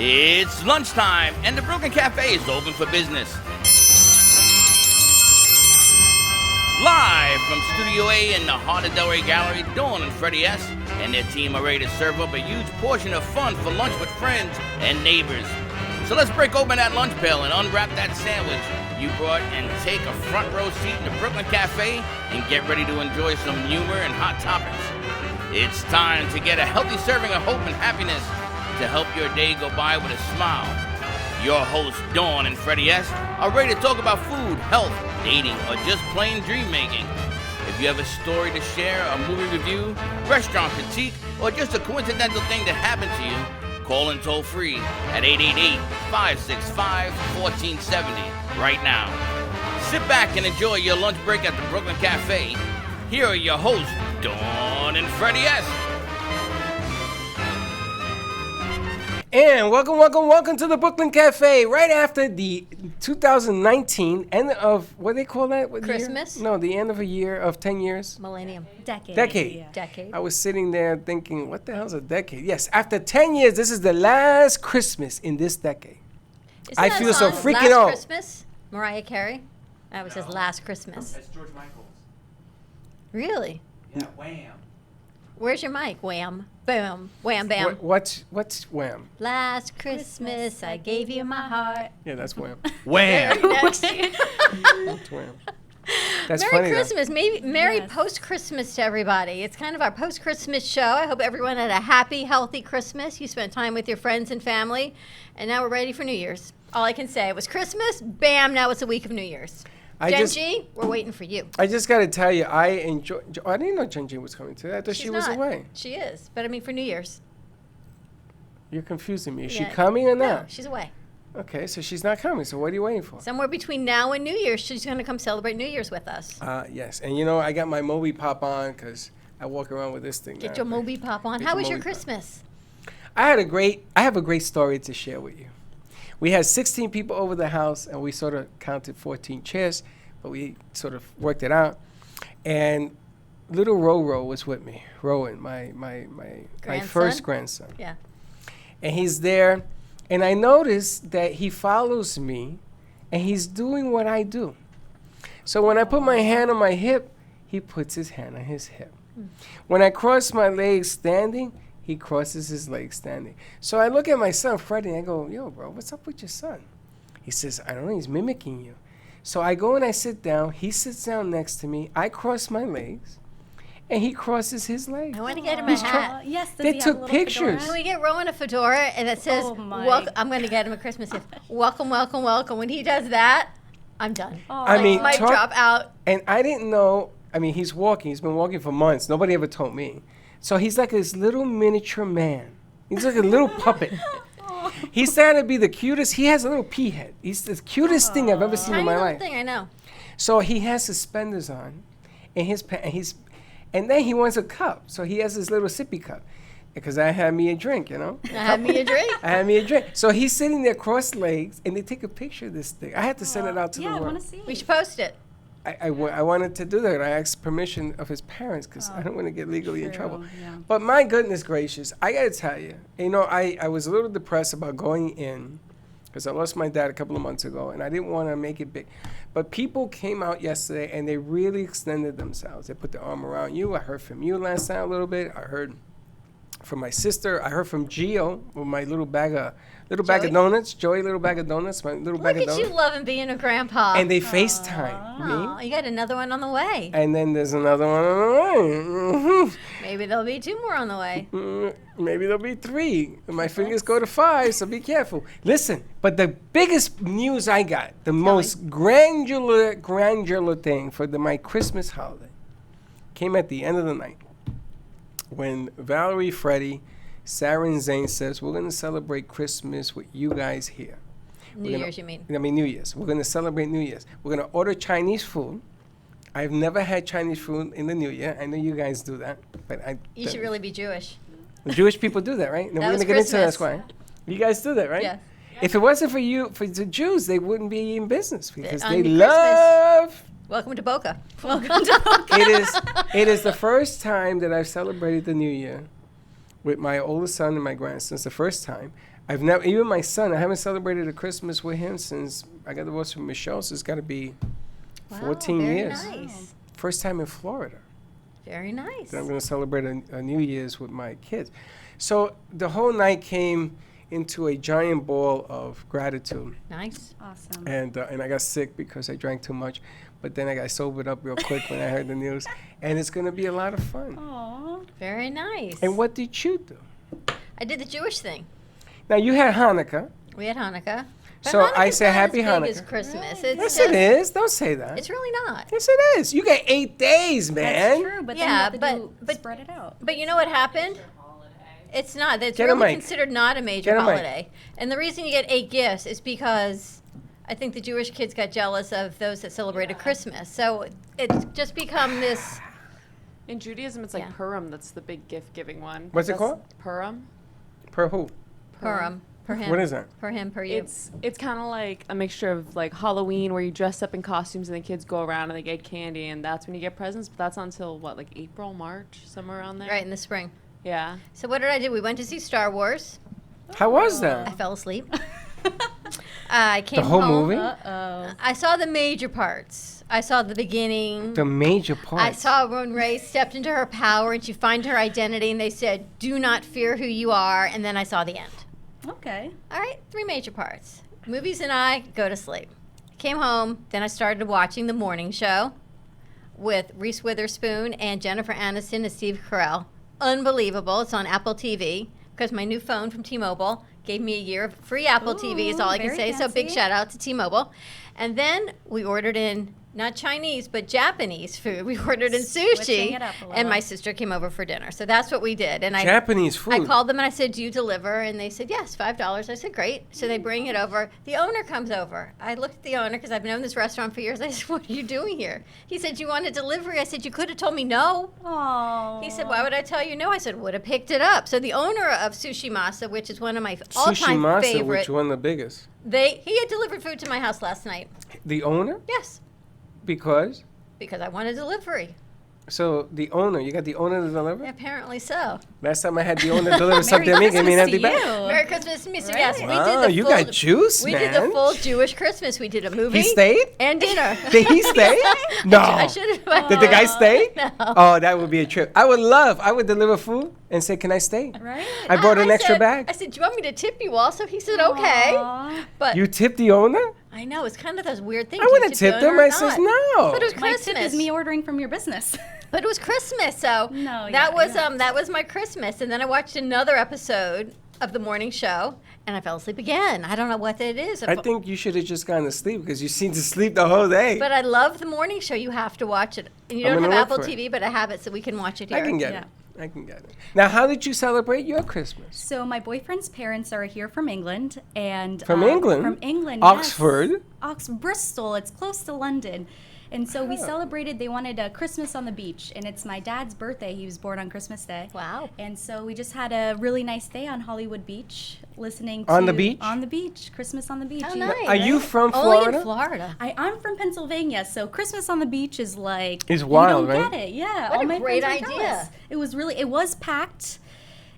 It's lunchtime, and the Brooklyn Cafe is open for business. Live from Studio A in the heart of Delray Gallery, Don and Freddy S. and their team are ready to serve up a huge portion of fun for lunch with friends and neighbors. So let's break open that lunch pail and unwrap that sandwich you brought and take a front row seat in the Brooklyn Cafe and get ready to enjoy some humor and hot topics. It's time to get a healthy serving of hope and happiness to help your day go by with a smile. Your hosts, Don and Freddy S., are ready to talk about food, health, dating, or just plain dream making. If you have a story to share, a movie review, restaurant critique, or just a coincidental thing that happened to you, call in toll free at 888-565-1470 right now. Sit back and enjoy your lunch break at the Brooklyn Cafe. Here are your hosts, Don and Freddy S. And welcome to the Brooklyn Cafe. Right after the 2019 end of, what do they call that? What Christmas? Year? No, the end of a year of 10 years. Millennium. Decade. Yeah. Decade. I was sitting there thinking, what the hell's a decade? Yes, after 10 years, this is the last Christmas in this decade. Isn't I that feel so song, freaking Last old. Christmas? Mariah Carey? That was his Last Christmas. That's George Michael's. Really? Yeah, Wham. Where's your mic? Wham. Boom. Wham, bam. What's Wham? Last Christmas, I gave you my heart. Yeah, that's Wham. Wham! Next. That's Wham. That's Merry funny, Christmas. Merry post-Christmas to everybody. It's kind of our post-Christmas show. I hope everyone had a happy, healthy Christmas. You spent time with your friends and family. And now we're ready for New Year's. All I can say, it was Christmas. Bam, now it's a week of New Year's. Genji, we're waiting for you. I just got to tell you, I enjoy. I didn't know Genji was coming today. I thought she was not. away. She is. But I mean, for New Year's. You're confusing me. Is she Yeah. coming or No, not? she's away. Okay, so she's not coming. So what are you waiting for? Somewhere between now and New Year's, she's going to come celebrate New Year's with us. Yes, and you know I got my Moby Pop on because I walk around with this thing. Get now. your Moby Pop on. Get How your was your Moby Pop. Christmas? I have a great story to share with you. We had 16 people over the house, and we sort of counted 14 chairs, but we sort of worked it out. And little Roro was with me, Rowan, my first grandson. Yeah. And he's there, and I noticed that he follows me, and he's doing what I do. So when I put my hand on my hip, he puts his hand on his hip. When I cross my legs standing, he crosses his legs standing. So I look at my son, Freddie, and I go, yo, bro, what's up with your son? He says, I don't know, he's mimicking you. So I go and I sit down. He sits down next to me. I cross my legs, and he crosses his legs. I want to get him a hat. Yes, does They he have a took little pictures. Can we get Rowan a fedora and it says, Oh, my. I'm going to get him a Christmas gift. Welcome, welcome, welcome. When he does that, I'm done. Oh. I mean, Mic drop out. And I didn't know. I mean, he's walking. He's been walking for months. Nobody ever told me. So he's like this little miniature man. He's like a little puppet. He's trying to be the cutest. He has a little pea head. He's the cutest thing I've ever seen Tiny in my little life. thing, I know. So he has suspenders on, and and then he wants a cup. So he has his little sippy cup, because I had me a drink, you know. Have me a drink. I had me a drink. So he's sitting there crossed legs, and they take a picture of this thing. I had to send it out to Yeah, the I world. want to see. We should post it. I wanted to do that. I asked permission of his parents because I don't want to get legally in trouble. Yeah. But my goodness gracious, I got to tell you, I was a little depressed about going in because I lost my dad a couple of months ago, and I didn't want to make it big. But people came out yesterday, and they really extended themselves. They put their arm around you. I heard from you last night a little bit. I heard from my sister. I heard from Gio with my little bag of donuts. Joey, little bag of donuts. My little bag Look of at you donuts. loving being a grandpa. And they FaceTime Aw, me. you got another one on the way. And then there's another one on the way. Maybe there'll be 2 more on the way. Maybe there'll be 3. My fingers go to 5, so be careful. Listen, but the biggest news I got, the most granular thing for my Christmas holiday, came at the end of the night when Valerie, Freddie, Sarah, and Zane says, we're going to celebrate Christmas with you guys here. New Year's, you mean? I mean New Year's. We're going to celebrate New Year's. We're going to order Chinese food. I've never had Chinese food in the New Year. I know you guys do that, but You should really be Jewish. the Jewish people do that, right? No, That we're was going to get into that. That's Christmas. why. You guys do that, right? Yeah. If it wasn't for you, for the Jews, they wouldn't be in business because On they Christmas. love. Welcome to Boca. Welcome to Boca. It is the first time that I've celebrated the New Year with my oldest son and my grandson. It's the first time. I've never, even my son, I haven't celebrated a Christmas with him since I got divorced from Michelle, so it's got to be 14 very years. Nice. First time in Florida. Very nice. That I'm going to celebrate a New Year's with my kids. So the whole night came into a giant ball of gratitude. Nice. Awesome. And I got sick because I drank too much. But then I got sobered up real quick when I heard the news. And it's going to be a lot of fun. Aww. Very nice. And what did you do? I did the Jewish thing. Now, you had Hanukkah. We had Hanukkah. But So I Hanukkah's say not Happy as big as Hanukkah. Christmas. Yes, it is. Don't say that. It's really not. Yes, it is. You get 8 days, man. That's true, but Yeah, then you have to but- spread it out. But you know what happened? It's not. It's Get a really mic. considered not a major Get a mic. holiday. And the reason you get 8 gifts is because I think the Jewish kids got jealous of those that celebrated Christmas. So it's just become this. In Judaism, it's like Yeah. Purim. That's the big gift-giving one. What's it That's called? Purim. Per who? Purim. Per him. What is that? Per him, per you. It's kind of like a mixture of like Halloween, where you dress up in costumes and the kids go around and they get candy, and that's when you get presents. But that's until what, like April, March, somewhere around there. Right, in the spring. Yeah. So what did I do? We went to see Star Wars. How was I that? fell asleep. I came The whole home. movie? Uh-oh. I saw the major parts. I saw the beginning. The major I part. saw when Ray stepped into her power and she found her identity, and they said, "Do not fear who you are." And then I saw the end. Okay. All right, 3 major parts. Movies and I go to sleep. Came home, then I started watching the morning show with Reese Witherspoon and Jennifer Aniston and Steve Carell. Unbelievable. It's on Apple TV because my new phone from T-Mobile gave me a year of free Apple TV is all I can very say. So big fancy. shout out to T-Mobile. And then we ordered in not Chinese, but Japanese food. We ordered in Switching sushi, it up a and little. my sister came over for dinner. So that's what we did. And Japanese food. I called them and I said, "Do you deliver?" And they said, "Yes, $5." I said, "Great." So they bring it over. The owner comes over. I looked at the owner because I've known this restaurant for years. I said, "What are you doing here?" He said, "You want a delivery?" I said, "You could have told me no." Oh. He said, "Why would I tell you no?" I said, "Would have picked it up." So the owner of Sushi Masa, which is one of my Sushi all-time Masa, favorite, which one of the biggest? he had delivered food to my house last night. The owner? Yes, Because? because I wanted delivery. So the owner, you got the owner to deliver? Apparently so. Last time I had the owner deliver something to me, Merry gave me an empty Christmas to bag. you. Merry Christmas to me. So yes, we Wow, did the you full, got juice, We man. did the full Jewish Christmas. We did a movie. He stayed? And dinner. Did he stay? No. I should have. Did the guy stay? No. Oh, that would be a trip. I would deliver food and say, "Can I stay?" Right? I brought an extra said, bag. I said, "Do you want me to tip you also?" He said, "Okay." Aw. But You tip the owner? I know it's kind of those weird things. I You wouldn't tip tip the them. owner I or says not. no. But it was My Christmas. tip is me ordering from your business. But it was Christmas, so No, yeah, that was you have to. that was my Christmas. And then I watched another episode of the morning show, and I fell asleep again. I don't know what it is. I think you should have just gone to sleep because you seem to sleep the whole day. But I love the morning show. You have to watch it. And you I'm don't have gonna look Apple for it. TV, but I have it, so we can watch it here. I can get Yeah. it. I can get it. Now, how did you celebrate your Christmas? So my boyfriend's parents are here from England, and From England? From England, yes. Oxford? Bristol. It's close to London, and so we Oh. celebrated. They wanted a Christmas on the beach, and it's my dad's birthday. He was born on Christmas Day. Wow. And so we just had a really nice day on Hollywood Beach, listening to On the beach? On the beach, Christmas on the beach. How You- nice. Are you from Only Florida? in Florida. I'm from Pennsylvania, so Christmas on the beach is like It's wild, you don't right? get it. Yeah, What all a my great friends were idea. jealous. It was packed.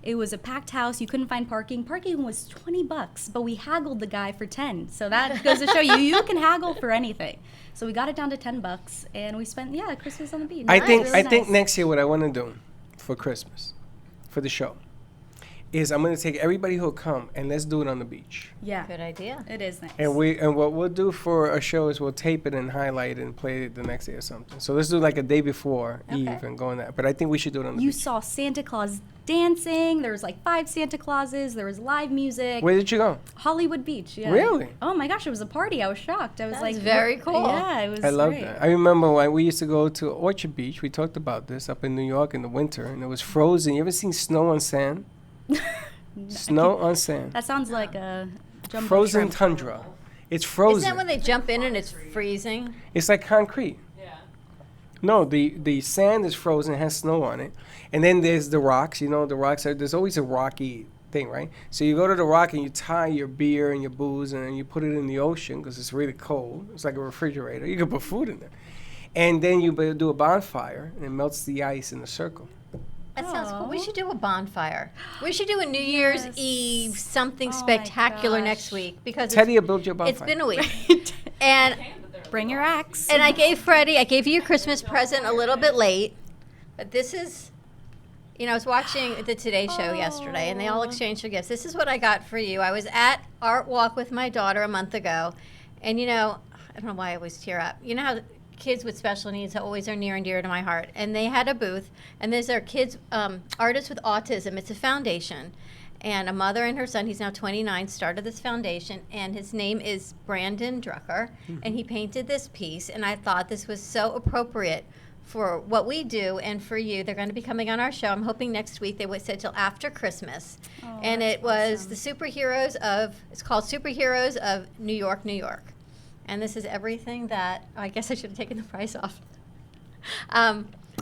It was a packed house. You couldn't find parking. Parking was $20, but we haggled the guy for 10. So that goes to show you can haggle for anything. So we got it down to $10, and we spent Christmas on the beach. I It was think really I think nice. next year what I want to do for Christmas, for the show, is I'm going to take everybody who'll come and let's do it on the beach. Yeah, Good idea. it is nice. And what we'll do for a show is we'll tape it and highlight it and play it the next day or something. So let's do like a day before Okay. Eve and go on that. But I think we should do it on the You beach. saw Santa Claus dancing. There was like 5 Santa Clauses. There was live music. Where did you go? Hollywood Beach. Yeah. Really? Oh my gosh, it was a party. I was shocked. I was That's like, very what- cool. Yeah, it was. I love great. that. I remember when we used to go to Orchard Beach. We talked about this up in New York in the winter, and it was frozen. You ever seen snow on sand? Snow on sand. That sounds like a jumbo Frozen shrimp. tundra. It's Isn't frozen. that when they jump in and it's freezing? It's like concrete. Yeah. No, the sand is frozen, has snow on it. And then there's the rocks. You know, the rocks there's always a rocky thing, right? So you go to the rock and you tie your beer and your booze and then you put it in the ocean because it's really cold. It's like a refrigerator. You can put food in there. And then you do a bonfire and it melts the ice in a circle. That sounds cool. We Oh. should do a bonfire. We should do a New Year's Yes. Eve something Oh my spectacular gosh. next week because Teddy will build your bonfire. it's been a week. and Bring your axe. and I gave you your Christmas present a little bit late, but this is, I was watching the Today Show yesterday, and they all exchanged their gifts. This is what I got for you. I was at Art Walk with my daughter a month ago, and I don't know why I always tear up. You know how kids with special needs always are near and dear to my heart, and they had a booth, and there's our kids, artists with autism. It's a foundation, and a mother and her son, he's now 29, started this foundation, and his name is Brandon Drucker, and he painted this piece, and I thought this was so appropriate for what we do and for you. They're going to be coming on our show. I'm hoping next week. They said till after Christmas. And it was the it's called Superheroes of New York, New York. And this is everything that, I guess I should have taken the price off.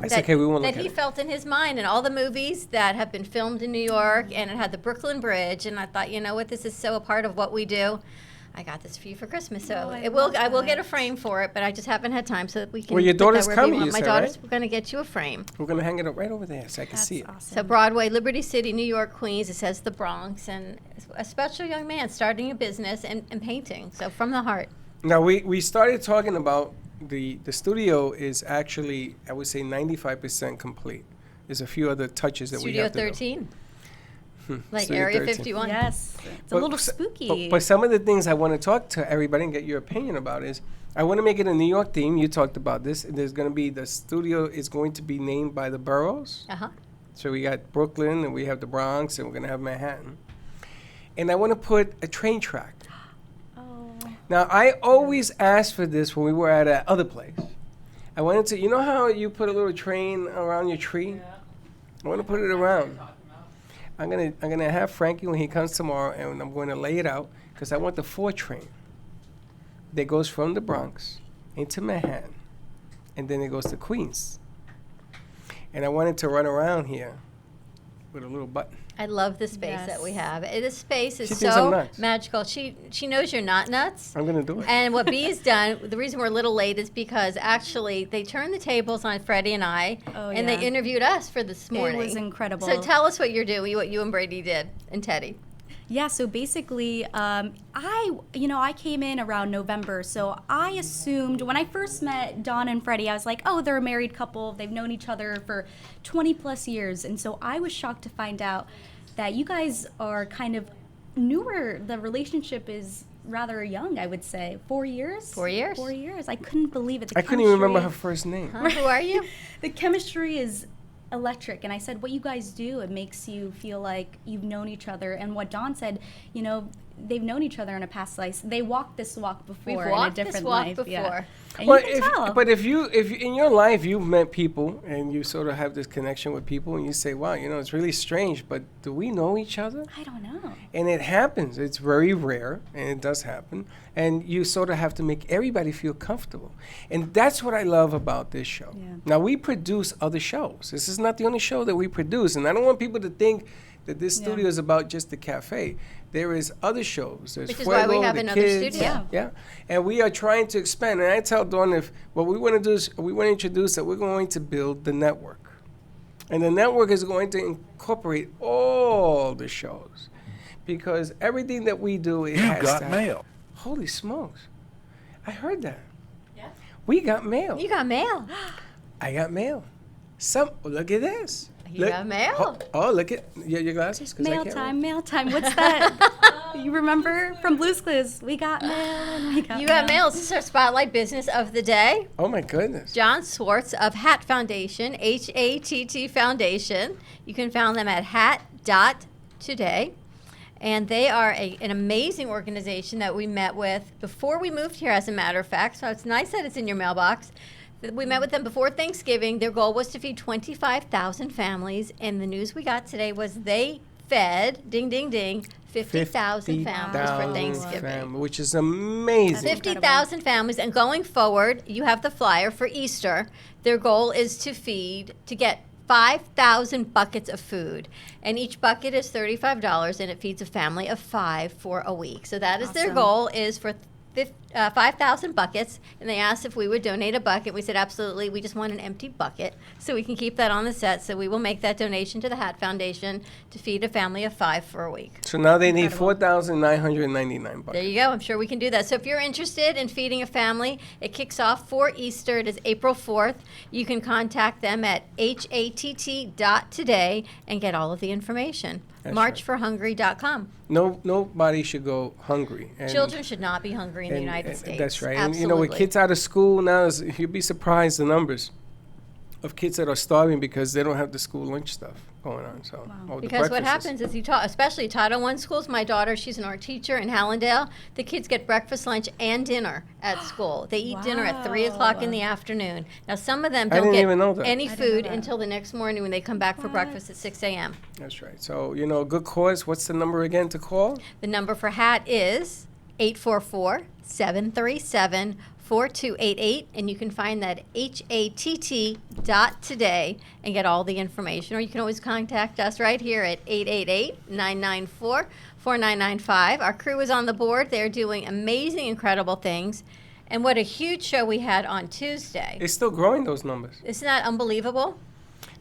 It's okay, we won't look That at he it. felt in his mind, and all the movies that have been filmed in New York, and it had the Brooklyn Bridge, and I thought, you know what, this is so a part of what we do. I got this for you for Christmas, so Oh, I I will love get a that. frame for it, but I just haven't had time so that we can. Well, your put that daughter's wherever you coming, want. you My said, daughter's right? going to get you a frame. We're going to hang it up right over there so I can That's see it. awesome. So Broadway, Liberty City, New York, Queens. It says the Bronx, and a special young man starting a business and painting. So from the heart. Now, we started talking about the studio is actually, I would say, 95% complete. There's a few other touches that we Studio have to do. 13, like Studio Area 13. 51. Yes. It's a But little s- spooky. But some of the things I want to talk to everybody and get your opinion about is I want to make it a New York theme. You talked about this. And there's going to be the studio is going to be named by the boroughs. Uh-huh. So we got Brooklyn and we have the Bronx and we're going to have Manhattan. And I want to put a train track. Oh. Now, I always asked for this when we were at a other place. I wanted to, you know how you put a little train around your tree? I want to put it around. I'm gonna have Frankie when he comes tomorrow, and I'm going to lay it out because I want the 4 train that goes from the Bronx into Manhattan, and then it goes to Queens. And I want it to run around here with a little button. I love the space that we Yes. have. This space is She thinks I'm so nuts. magical. She knows you're not nuts. I'm gonna do it. And what B has done, the reason we're a little late is because actually they turned the tables on Freddie and I, Oh, and yeah. they interviewed us for this morning. It was incredible. So tell us what you're doing, what you and Brady did, and Teddy. Yeah, so basically, I came in around November, so I assumed when I first met Don and Freddy, I was like, oh, they're a married couple, they've known each other for 20 plus years, and so I was shocked to find out that you guys are kind of newer. The relationship is rather young, I would say. 4 years? 4 years. 4 years. I couldn't believe it. The I couldn't even remember her chemistry- first name. Huh? Who are you? The chemistry is electric, and I said, what you guys do, it makes you feel like you've known each other. And what Dawn said, they've known each other in a past life. They walked this walk before We've in a walked different this walk life. before. Yeah. And Well, you can tell. but if you in your life you've met people and you sort of have this connection with people and you say, wow, it's really strange, but do we know each other? I don't know. And it happens. It's very rare, and it does happen. And you sort of have to make everybody feel comfortable. And that's what I love about this show. Yeah. Now, we produce other shows. This is not the only show that we produce. And I don't want people to think that this Yeah. studio is about just the cafe. There is other shows. There's Which is why we Fuego, have the another kids. studio. Yeah. And we are trying to expand. And I tell Dawn, if what we want to do is we want to introduce that we're going to build the network. And the network is going to incorporate all the shows. Because everything that we do, it has got to have- mail. Holy smokes. I heard that. Yeah. We got mail. You got mail. I got mail. Look at this. You got mail. Oh, look at your glasses. 'Cause I Mail can't time, mail time. What's that? You remember from Blue's Clues? We got mail and we got You got mail. This is our spotlight business of the day. read. Oh my goodness. John Swartz of HATT Foundation, HATT Foundation. You can find them at hat.today. And they are an amazing organization that we met with before we moved here, as a matter of fact. So it's nice that it's in your mailbox. We met with them before Thanksgiving. Their goal was to feed 25,000 families. And the news we got today was they fed, ding, ding, ding, 50,000 families for 50,000 Thanksgiving. which is amazing. 50,000 families, and going forward, you have the flyer for Easter. Their goal is to get 5,000 buckets of food, and each bucket is $35, and it feeds a family of 5 for a week. So that is their Awesome. goal, is for 5,000 buckets, and they asked if we would donate a bucket. We said absolutely. We just want an empty bucket so we can keep that on the set. So we will make that donation to the HATT Foundation to feed a family of 5 for a week. So now they need Incredible. 4,999 bucks. There you go. I'm sure we can do that. So if you're interested in feeding a family, it kicks off for Easter. It is April 4th. You can contact them at hatt.today and get all of the information. That's Marchforhungry.com. Nobody should go hungry. And, Children should not be hungry in the United States. That's right. Absolutely. And with kids out of school now, you'd be surprised the numbers of kids that are starving because they don't have the school lunch stuff going on. So or the Because what breakfasts. happens is especially Title I schools, my daughter, she's an art teacher in Hallandale, the kids get breakfast, lunch, and dinner at school. They eat dinner at 3 o'clock in the afternoon. Now, some of them I don't didn't even know get that. any I didn't know food that. until the next morning when they come back for breakfast at 6 a.m. That's right. So, good cause. What's the number again to call? The number for HATT is 844-737-4288, and you can find that HATT.today and get all the information. Or you can always contact us right here at 888-994-4995. Our crew is on the board. They're doing amazing, incredible things. And what a huge show we had on Tuesday. It's still growing, those numbers. Isn't that unbelievable?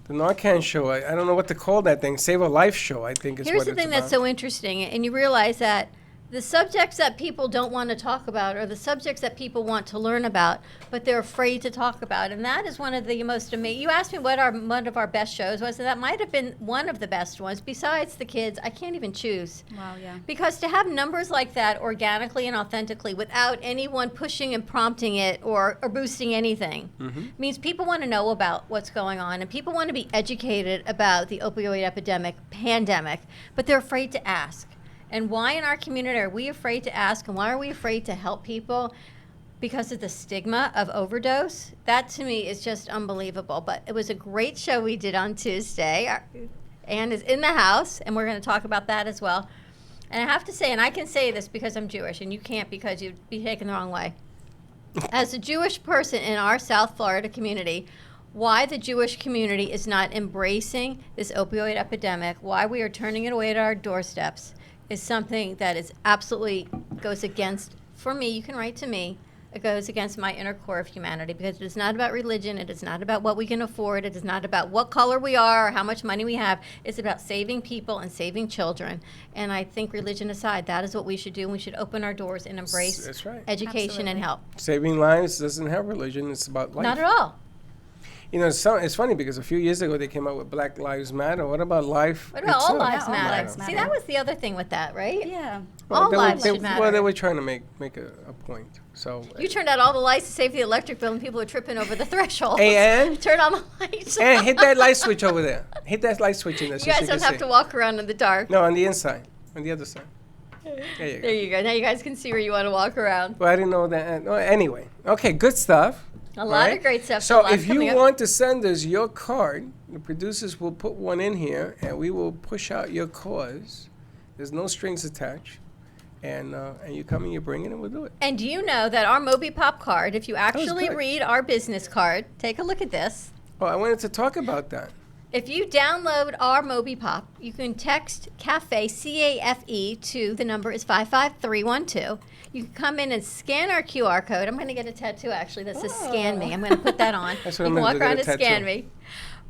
The Narcan show, I don't know what to call that thing. Save a Life show, I think is Here's what the it's thing about. that's so interesting, and you realize that the subjects that people don't want to talk about are the subjects that people want to learn about, but they're afraid to talk about. And that is one of the most amazing. You asked me what one of our best shows was, and that might have been one of the best ones. Besides the kids, I can't even choose. Wow, yeah. Because to have numbers like that organically and authentically without anyone pushing and prompting it or boosting anything means people want to know about what's going on and people want to be educated about the opioid epidemic, pandemic, but they're afraid to ask. And why in our community are we afraid to ask, and why are we afraid to help people? Because of the stigma of overdose. That to me is just unbelievable. But it was a great show we did on Tuesday. Ann is in the house, and we're going to talk about that as well. And I have to say, and I can say this because I'm Jewish, and you can't because you'd be taken the wrong way. As a Jewish person in our South Florida community, why the Jewish community is not embracing this opioid epidemic, why we are turning it away at our doorsteps, is something that is absolutely goes against, for me, you can write to me, it goes against my inner core of humanity, because it is not about religion, it is not about what we can afford, it is not about what color we are or how much money we have, it's about saving people and saving children. And I think religion aside, that is what we should do, and we should open our doors and embrace That's right. education and Absolutely. help. Saving lives doesn't have religion. It's about life. Not at all. It's funny because a few years ago they came out with Black Lives Matter. What about life? What about all itself? lives Yeah, all matter? lives See, matter. that was the other thing with that, right? Yeah. All they lives were, should matter. Well, they were trying to make a point. So. You turned out all the lights to save the electric bill, and people are tripping over the threshold. Hey, Ann? Turn on the lights. And hit that light switch over there. Hit that light switch in there. You guys don't have to walk around in the dark. No, on the inside. On the other side. There you go. There you go. Now you guys can see where you want to walk around. Well, I didn't know that. No, anyway. Okay, good stuff. A lot Right. of great stuff. So lots if you coming up. want to send us your card, the producers will put one in here, and we will push out your cause. There's no strings attached. And you come and you bring it, and we'll do it. And do you know that our Moby Pop card, if you actually good. read our business card, take a look at this. Oh, I wanted to talk about that. If you download our Moby Pop, you can text CAFE, C-A-F-E, to the number is 55312. You can come in and scan our QR code. I'm going to get a tattoo, actually, that says Scan Me. I'm going to put that on. That's You what I'm can gonna walk do, get around a and scan tattoo. me.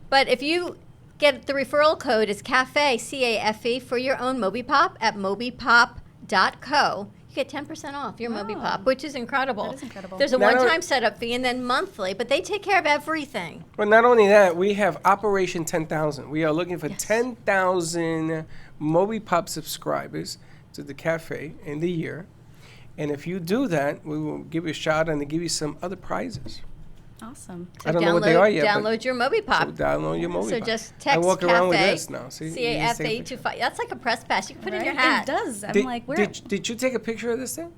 But if you get the referral code, is CAFE, C-A-F-E, for your own Moby Pop at mobypop.co. You get 10% off your Moby Pop, which is incredible. That is incredible. There's a Not only- one-time setup fee and then monthly, but they take care of everything. Well, not only that, we have Operation 10,000. We are looking for 10,000 Moby Pop subscribers to the cafe in the year. And if you do that, we will give you a shout and give you some other prizes. Awesome. I don't know what they are yet, but- Download your Moby Pop. So download your Moby So Pop. just I text walk around with CAFE, this now. See, you just take a C-A-F-E, picture. 25. That's like a press pass. You can put it in your Right? hat. It does. I'm Did, like, where? did you take a picture of this thing?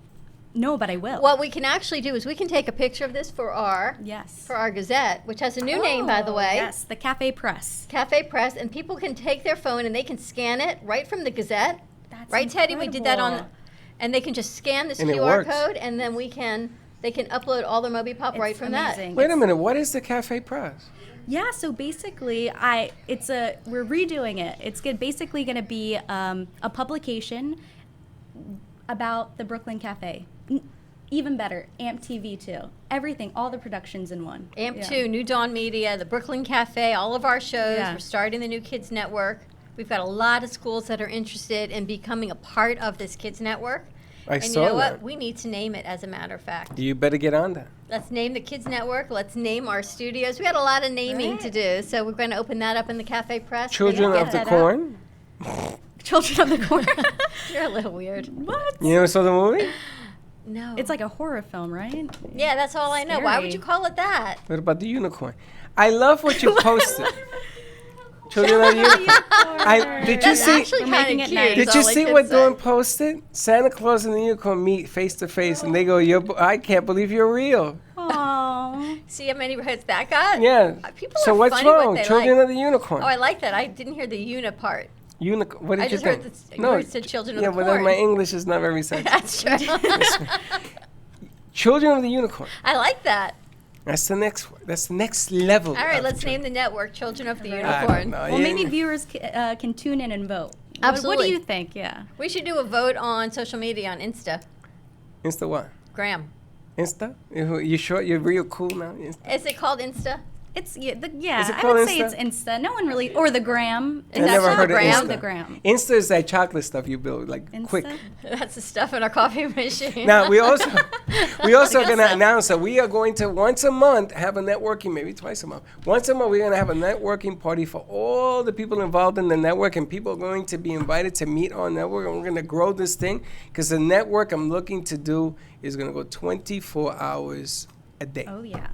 No, but I will. What we can actually do is we can take a picture of this for our Yes. Gazette, which has a new name, by the way. Yes, the Cafe Press. Cafe Press, and people can take their phone and they can scan it right from the Gazette. That's Right, Teddy? We did that on, incredible. and they can just scan this And it QR works. code, and then they can upload all their Moby Pop right It's from amazing. Wait a minute. What is the Cafe Press? Yeah, so basically, we're redoing it. It's basically going to be a publication about the Brooklyn Cafe. even better, AMP TV too. Everything, all the productions in one. AMP 2, New Dawn Media, the Brooklyn Cafe, all of our shows. Yeah. We're starting the new Kids Network. We've got a lot of schools that are interested in becoming a part of this Kids Network. I And you saw know that. what? We need to name it, as a matter of fact. You better get on that. Let's name the Kids Network. Let's name our studios. We got a lot of naming to do, so we're going to open that up in the Cafe Press. Children Get of the that out. Corn. Children of the Corn. You're a little weird. What? You never saw the movie? No. It's like a horror film, right? Yeah, that's all I know. Why would Scary. you call it that? What about the unicorn? I love what you posted. Children of the Unicorn. Did you That's see? actually We're kind making of it cute. nice. is Did you all I see can what say. Dawn posted? Santa Claus and the unicorn meet face to face, and they go, I can't believe you're real." Aww. See how many hits that got? Yeah. People So are what's funny what wrong? they Children like. of the Unicorn. Oh, I like that. I didn't hear the uni part. Unicorn. What did I you just think? heard you said Children of yeah, the but Corn. my English is not very sexy. That's true. Children of the Unicorn. I like that. That's the next one. That's the next level. All right, of let's children. name the network Children of the I don't Unicorn. know. Well, Yeah. maybe viewers can tune in and vote. What Absolutely. do you think? Yeah. We should do a vote on social media on Insta. Insta what? Graham. Insta? You sure you're real cool now? Insta? Is it called Insta? It's Is it I called would say Insta? it's Insta. No one really, or the Gram. Is that called heard of Graham? Insta. The Gram. Insta is that chocolate stuff you build, like Insta? quick. That's the stuff in our coffee machine. Now we also real gonna stuff. announce that we are going to once a month have a networking, maybe twice a month. Once a month we're gonna have a networking party for all the people involved in the network, and people are going to be invited to meet on network, and we're gonna grow this thing because the network I'm looking to do is gonna go 24 hours a day. Oh yeah.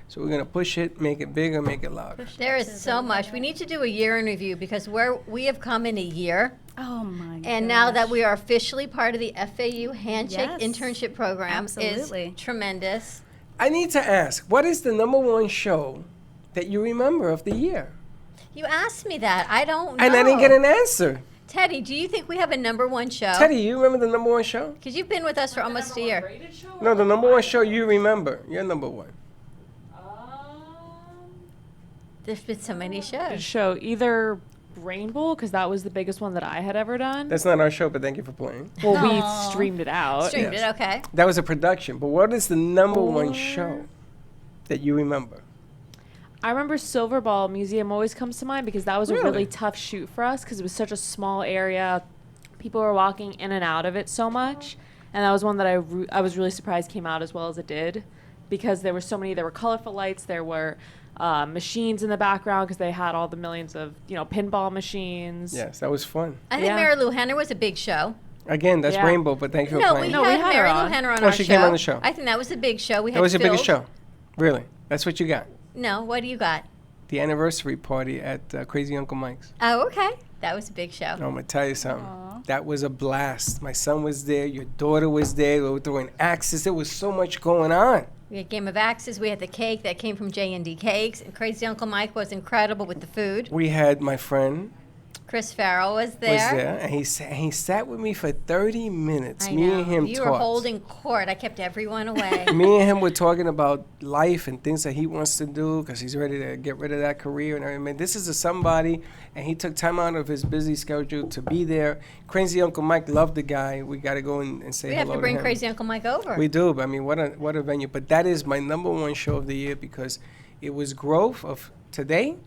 So we're gonna push it, make it bigger, make it louder. There is so much. We need to do a year in review because we have come in a year. Oh my. And now that we are officially part of the FAU Handshake Yes. Internship Program Absolutely. is tremendous. I need to ask, what is the #1 show that you remember of the year? You asked me that. I don't know. And I didn't get an answer. Teddy, do you think we have a #1 show? Teddy, you remember the #1 show? Because you've been with us for almost a year. No, the #1 show you remember. You're #1. There's been so many shows. Show either Rainbow, because that was the biggest one that I had ever done. That's not our show, but thank you for playing. Well, we Aw. streamed it out. Streamed yes. it, okay. That was a production. But what is the #1 show that you remember? I remember Silver Ball Museum always comes to mind because that was a Really? really tough shoot for us because it was such a small area. People were walking in and out of it so much. And that was one that I was really surprised came out as well as it did because there were so many. There were colorful lights. There were machines in the background because they had all the millions of, pinball machines. Yes, that was fun. I think Yeah. Mary Lou Henner was a big show. Again, that's Yeah. Rainbow, but thank you for No, playing. we had had Mary her Lou on. Henner on Oh, our she show. came on the show. I think that was a big show. We had That was your biggest Phil. show. Really? That's what you got? No, what do you got? The anniversary party at Crazy Uncle Mike's. Oh, okay. That was a big show. I'm going to tell you something. That was a blast. My son was there. Your daughter was there. We were throwing axes. There was so much going on. We had Game of Axes. We had the cake that came from J&D Cakes. And Crazy Uncle Mike was incredible with the food. We had my friend Chris Farrell was there. was there, and he sat with me for 30 minutes. I Me know. and him You talked. were holding court. I kept everyone away. Me and him were talking about life and things that he wants to do because he's ready to get rid of that career and everything. This is somebody, and he took time out of his busy schedule to be there. Crazy Uncle Mike loved the guy. We got to go and say We hello have to bring him. Crazy Uncle Mike over. We do, but I mean, what a venue. But that is my #1 show of the year because it was growth of today,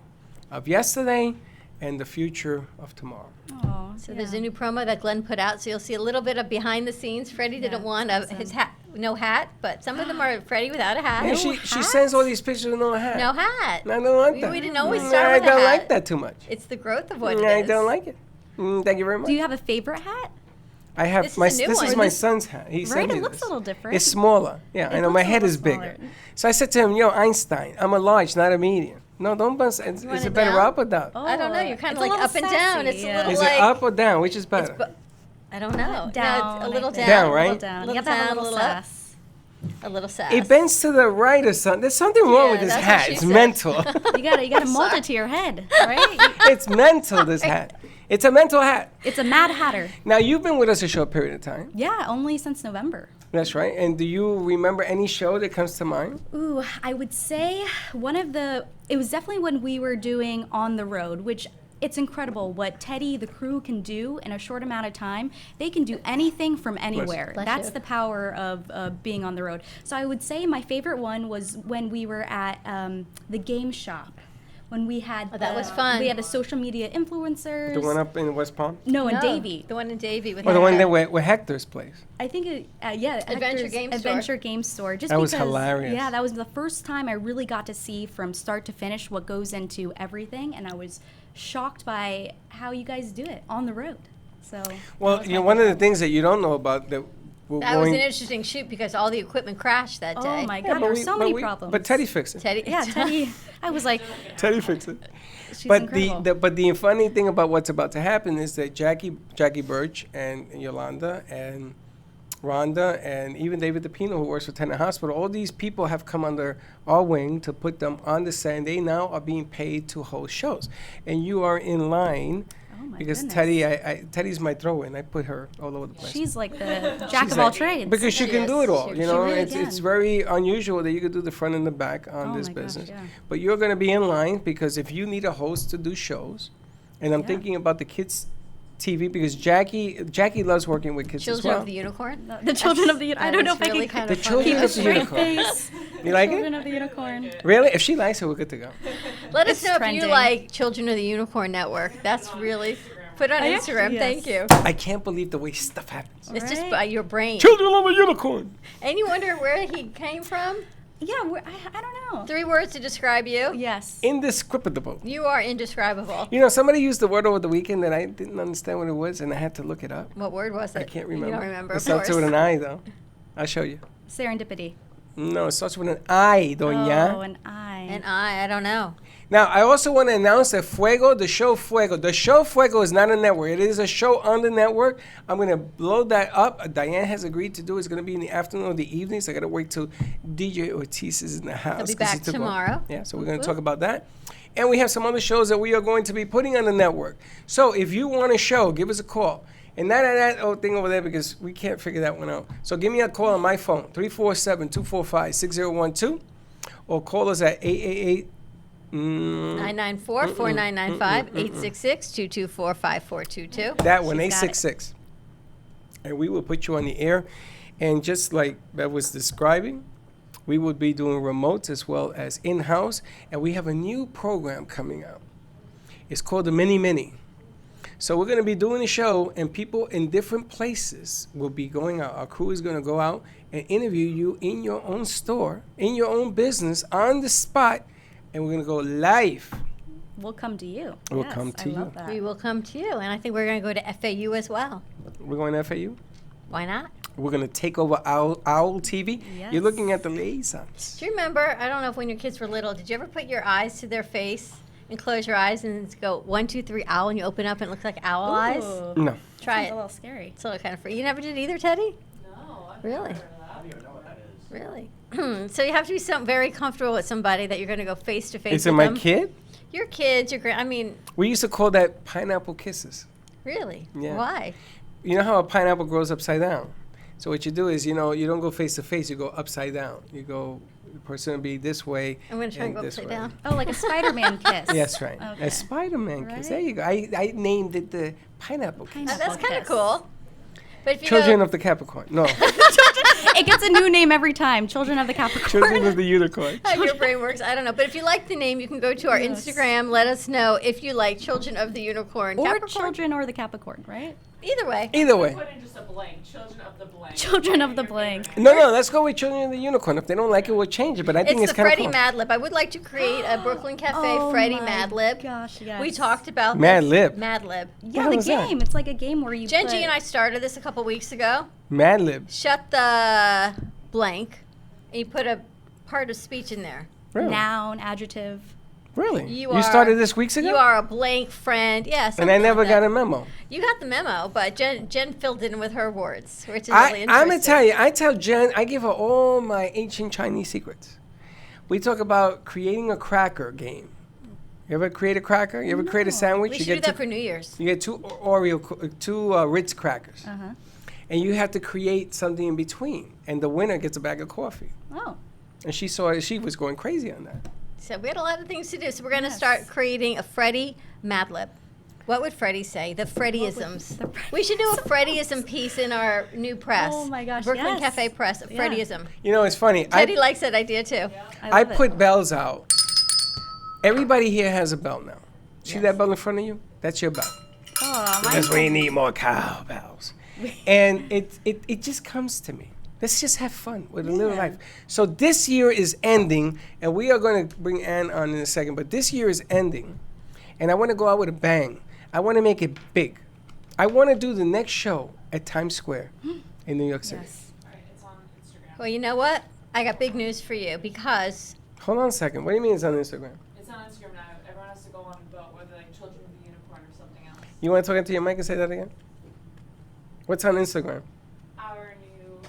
of yesterday, and the future of tomorrow. Oh, So there's a new promo that Glenn put out, so you'll see a little bit of behind the scenes. Freddie didn't want his hat, no hat, but some of them are Freddie without a hat. Yeah, she sends all these pictures with no hat. No hat. And I don't like that. We didn't always Mm, start I with a don't hat. like that too much. It's the growth of what it I is. don't like it. Thank you very much. Do you have a favorite hat? I have This is my a new this one. is Or my this- son's hat. He sent Right, me it looks this. a little different. It's smaller. Yeah, I It know my looks a head little is bigger. smaller. So I said to him, "Yo, Einstein, I'm a large, not a medium." No, don't bust. Is want it it better down? up or down? I don't know. You're kind of It's a like little up and down. sassy, It's a yeah. little Is like it up or down? Which is it's better? I don't know. Down, No, it's a little I think. down. Down, A little right? down. Little You have that down, little little up. sass. A little sass. It bends to the right or something. There's something wrong Yeah, with this that's what hat. she It's said. mental. You gotta mold it to your head, right? It's mental, this hat. It's a mental hat. It's a Mad Hatter. Now, you've been with us a short period of time. Yeah, only since November. That's right. And do you remember any show that comes to mind? Ooh, I would say it was definitely when we were doing On the Road, which it's incredible what Teddy, the crew, can do in a short amount of time. They can do anything from anywhere. Bless That's you. the power of being on the road. So I would say my favorite one was when we were at the game shop. When we had that was fun. We had a social media influencers. The one up in West Palm? No, in Davie. The one in Davie with Or the one Hector. that where Hector's place? I think Adventure Game Store. Adventure Game Store. Just That was because, hilarious. Yeah, that was the first time I really got to see from start to finish what goes into everything, and I was shocked by how you guys do it on the road. So Well, that was you know, my one of the favorite. things that you don't know about that we're That was going. an interesting shoot because all the equipment crashed that day. Oh my Yeah, God, but there were we- so but many we- problems. But Teddy fixed it. Teddy. Yeah, Teddy. I was like, Teddy fixed it. she's But incredible. but the funny thing about what's about to happen is that Jackie Birch and Yolanda and Rhonda and even David DePino, who works for Tenet Hospital, all these people have come under our wing to put them on the set, and they now are being paid to host shows. And you are in line Oh my because goodness. Teddy's my throw-in. I put her all over the place. She's like the jack She's of all like- trades. Because she She can is. do it all. She You know, really it's can. very unusual that you could do the front and the back on Oh this my gosh, business. yeah. But you're going to be in line because if you need a host to do shows, and I'm Yeah. thinking about the kids' TV because Jackie loves working with kids Children as well. of the Unicorn. The children of the. I That don't know is if I really can kind The of children funny. of the straight unicorn. face. You like Children it? of the unicorn. Really? If she likes it, we're good to go. Let us It's know if trending. you like Children of the Unicorn Network. That's really put on I Instagram. actually- Thank you. yes. I can't believe the way stuff happens. It's just Right. by your brain. Children of a unicorn. And you wonder where he came from? Yeah, I don't know. 3 words to describe you. Yes. Indescribable. You are indescribable. You know, somebody used the word over the weekend that I didn't understand what it was, and I had to look it up. What word was it? I can't remember. You don't remember, It of starts course. with an I, though. I'll show you. Serendipity. No, it starts with an I, doña. Oh, an I. And I don't know. Now, I also want to announce that the show Fuego is not a network. It is a show on the network. I'm going to blow that up. Diane has agreed to do it. It's going to be in the afternoon or the evening, so I got to wait till DJ Ortiz is in the house. He'll be 'cause he back took off. tomorrow. Yeah, so we're going to talk about that. And we have some other shows that we are going to be putting on the network. So if you want a show, give us a call. And that thing over there, because we can't figure that one out. So give me a call on my phone, 347-245-6012, or call us at 888 994-4995, 866-224-5422. That one, She's got it. 866. And we will put you on the air. And just like that was describing, we will be doing remotes as well as in-house. And we have a new program coming out. It's called the Mini Mini. So we're going to be doing a show, and people in different places will be going out. Our crew is going to go out and interview you in your own store, in your own business, on the spot, and we're going to go live. We'll come to you. We'll Yes, come to I love you. that. We will come to you. And I think we're going to go to FAU as well. We're going to FAU. Why not? We're going to take over Owl TV. Yes. You're looking at the liaisons. Do you remember, I don't know if when your kids were little, did you ever put your eyes to their face and close your eyes and go 1, 2, 3, owl, and you open up and it looks like owl eyes? Ooh. No. Try Sounds it. a little scary. It's a little kind of free. You never did either, Teddy? No. Really? Really? So you have to be very comfortable with somebody that you're going to go face to face Is it with my them. kid? Your kids, your I mean, We used to call that pineapple kisses. really? Yeah. Why? You know how a pineapple grows upside down? So what you do is, you don't go face to face, you go upside down. You go, the person will be this way. I'm going to try and go this upside way. down. Oh, like a Spider-Man kiss. Yes, right. Okay. A Spider-Man kiss. There Right. you go. I named it the pineapple kiss. Pineapple. That's kind of kiss. cool. But if you Children know, of the Capricorn. No, It gets a new name every time. Children of the Capricorn. Children of the Unicorn. how your brain works, I don't know. But if you like the name, you can go to our Yes. Instagram. Let us know if you like Children of the Unicorn. Or Capricorn? children or the Capricorn, right? Either way. Either way. Put in just a blank. Children of the blank. Children of the blank. No, let's go with Children of the Unicorn. If they don't like it, we'll change it. But I think It's it's the kind of Freddy cool. Mad Lib. I would like to create a Brooklyn Cafe Oh Freddy my Mad Lib. Gosh, yes. We talked about Mad this. Lib. Mad Lib. Yeah, hell the is that? game. It's like a game where you Genji put- and I started this a couple weeks ago. Mad Lib. Shut the blank. And you put a part of speech in there. Really? noun, adjective. Really? You started are- this weeks ago? You are a blank friend. Yeah, and something I never like got that. a memo. You got the memo, but Jen filled in with her words, which is really interesting. I'm going to tell you, I tell Jen, I give her all my ancient Chinese secrets. We talk about creating a cracker game. You ever create a cracker? You ever create a sandwich? We You should do get that for New Year's. you get two Ritz crackers. Uh-huh. And you have to create something in between. And the winner gets a bag of coffee. Oh. And she was going crazy on that. So we had a lot of things to do. So we're going to Yes. start creating a Freddy Mad Lib. What would Freddie say? The Freddyisms. We should do a Freddyism piece in our new press. Oh my gosh, Brooklyn yes. Cafe Press, Yeah. Freddyism. You know, it's funny. Teddy likes that idea too. I love it. put bells out. Everybody here has a bell now. See that bell in front of you? That's your bell. Oh, That's why you need more cowbells. And it just comes to me. Let's just have fun with a little life. So this year is ending, and we are going to bring Ann on in a second, but this year is ending, and I want to go out with a bang. I want to make it big. I want to do the next show at Times Square in New York City. Yes. It's on Instagram. Well, you know what? I got big news for you because Hold on a second. What do you mean it's on Instagram? It's on Instagram now. Everyone has to go on and vote whether like Children of the Unicorn or something else. You want to talk into your mic and say that again? What's on Instagram? Our new.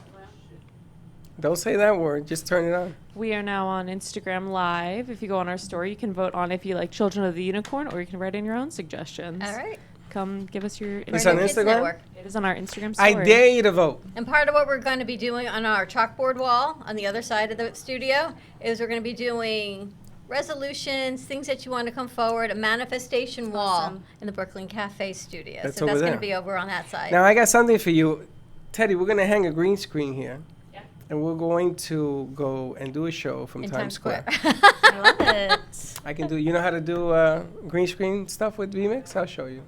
Don't say that word. Just turn it on. We are now on Instagram Live. If you go on our story, you can vote on if you like Children of the Unicorn, or you can write in your own suggestions. all right. Come give us your. It's Right on Kids Instagram? Network. It is on our Instagram story. I dare you to vote. And part of what we're going to be doing on our chalkboard wall on the other side of the studio is we're going to be doing resolutions, things that you want to come forward, a manifestation wall Awesome. in the Brooklyn Cafe studio. That's so over that's going there. to be over on that side. Now, I got something for you. Teddy, we're going to hang a green screen here. Yeah. And we're going to go and do a show from in Times Square. I love it. I can do, you know how to do green screen stuff with VMix? I'll show you.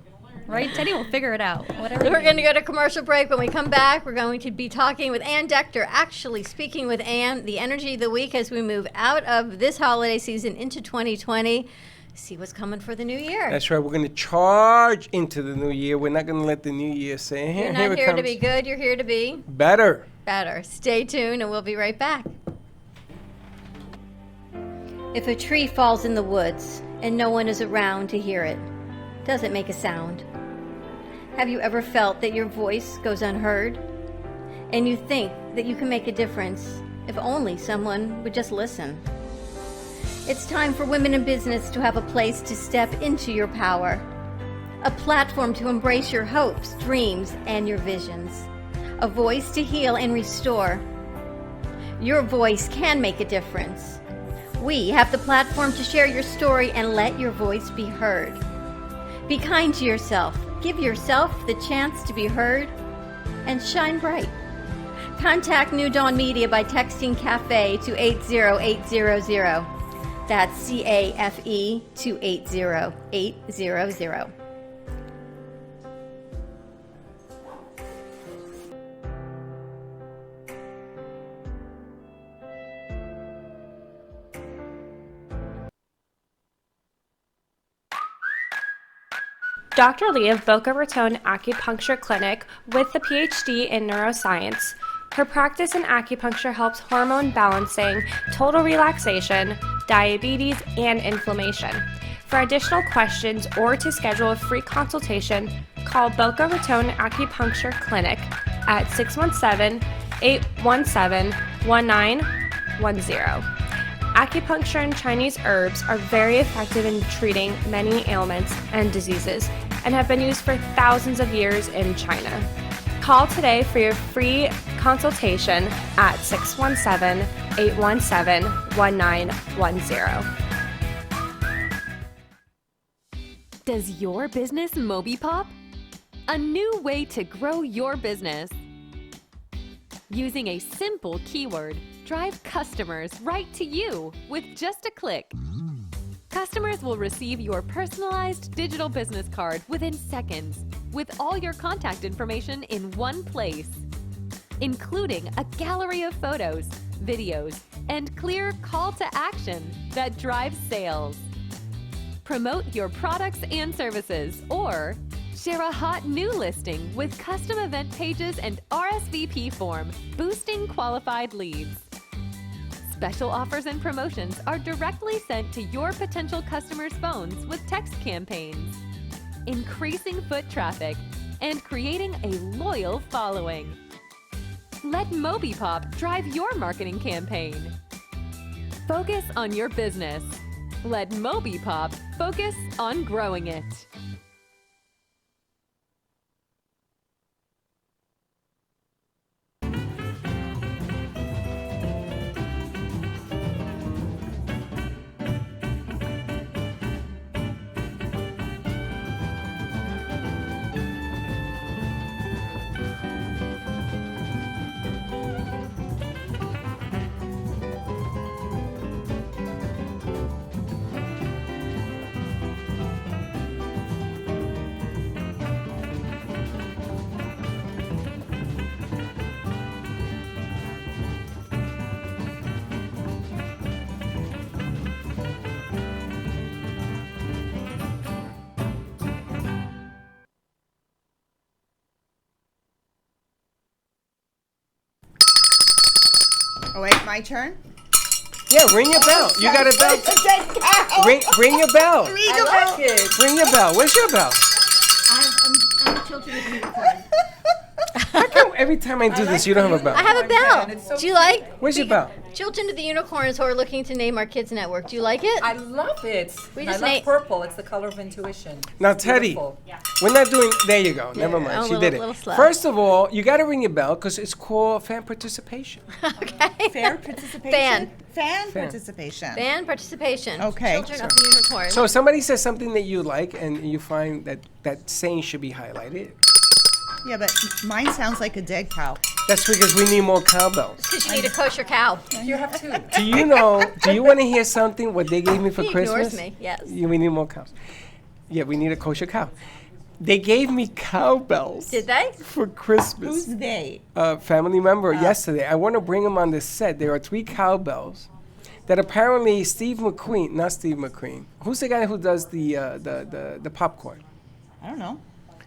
Right, Teddy will figure it out. Whatever. We're going to go to commercial break. When we come back, we're going to be talking with Ann Dector, actually speaking with Ann, the energy of the week as we move out of this holiday season into 2020. See what's coming for the new year. That's right. We're going to charge into the new year. We're not going to let the new year say, You're here not it here comes. to be good. You're here to be Better. better. Stay tuned, and we'll be right back. If a tree falls in the woods and no one is around to hear it, does it make a sound? Have you ever felt that your voice goes unheard? And you think that you can make a difference if only someone would just listen? It's time for women in business to have a place to step into your power, a platform to embrace your hopes, dreams, and your visions, a voice to heal and restore. Your voice can make a difference. We have the platform to share your story and let your voice be heard. Be kind to yourself. Give yourself the chance to be heard and shine bright. Contact New Dawn Media by texting CAFE to 80800. That's CAFE to 80800. Dr. Lee of Boca Raton Acupuncture Clinic with a PhD in neuroscience. Her practice in acupuncture helps hormone balancing, total relaxation, diabetes, and inflammation. For additional questions or to schedule a free consultation, call Boca Raton Acupuncture Clinic at 617-817-1910. Acupuncture and Chinese herbs are very effective in treating many ailments and diseases and have been used for thousands of years in China. Call today for your free consultation at 617-817-1910. Does your business Moby Pop? A new way to grow your business. Using a simple keyword, drive customers right to you with just a click. Customers will receive your personalized digital business card within seconds with all your contact information in one place, including a gallery of photos, videos, and clear call to action that drives sales. Promote your products and services or share a hot new listing with custom event pages and RSVP form, boosting qualified leads. Special offers and promotions are directly sent to your potential customers' phones with text campaigns, increasing foot traffic and creating a loyal following. Let Moby Pop drive your marketing campaign. Focus on your business. Let Moby Pop focus on growing it. Oh, wait, my turn? Yeah, ring your bell. You got a bell? It's a dead cow. Ring your bell. Ring a bell. Ring your bell. Where's your bell? I'm children of the unicorn. How come every time I do this, you don't have a bell? I have a bell. Do you like? Where's your bell? Children of the Unicorns who are looking to name our kids network. Do you like it? I love it. We I just love purple. It's the color of intuition. Now, Teddy, Beautiful. we're not doing. There you go. Never mind. Oh, She a did little it. slow. First of all, you got to ring your bell because it's called fan participation. Okay. Fair participation? Fan. Fan participation. Fan participation. Okay. Children of the Unicorn. So if somebody says something that you like and you find that saying should be highlighted, Yeah, but mine sounds like a dead cow. that's because we need more cowbells. Because you need a kosher cow. You have two. Do you know? Do you want to hear something? What they gave me for He Christmas? ignores me. Yes. We need more cows. Yeah, we need a kosher cow. They gave me cowbells Did they? for Christmas. Who's they? A family member yesterday. I want to bring them on the set. There are 3 cowbells that apparently Steve McQueen, not Steve McQueen. Who's the guy who does the popcorn? I don't know.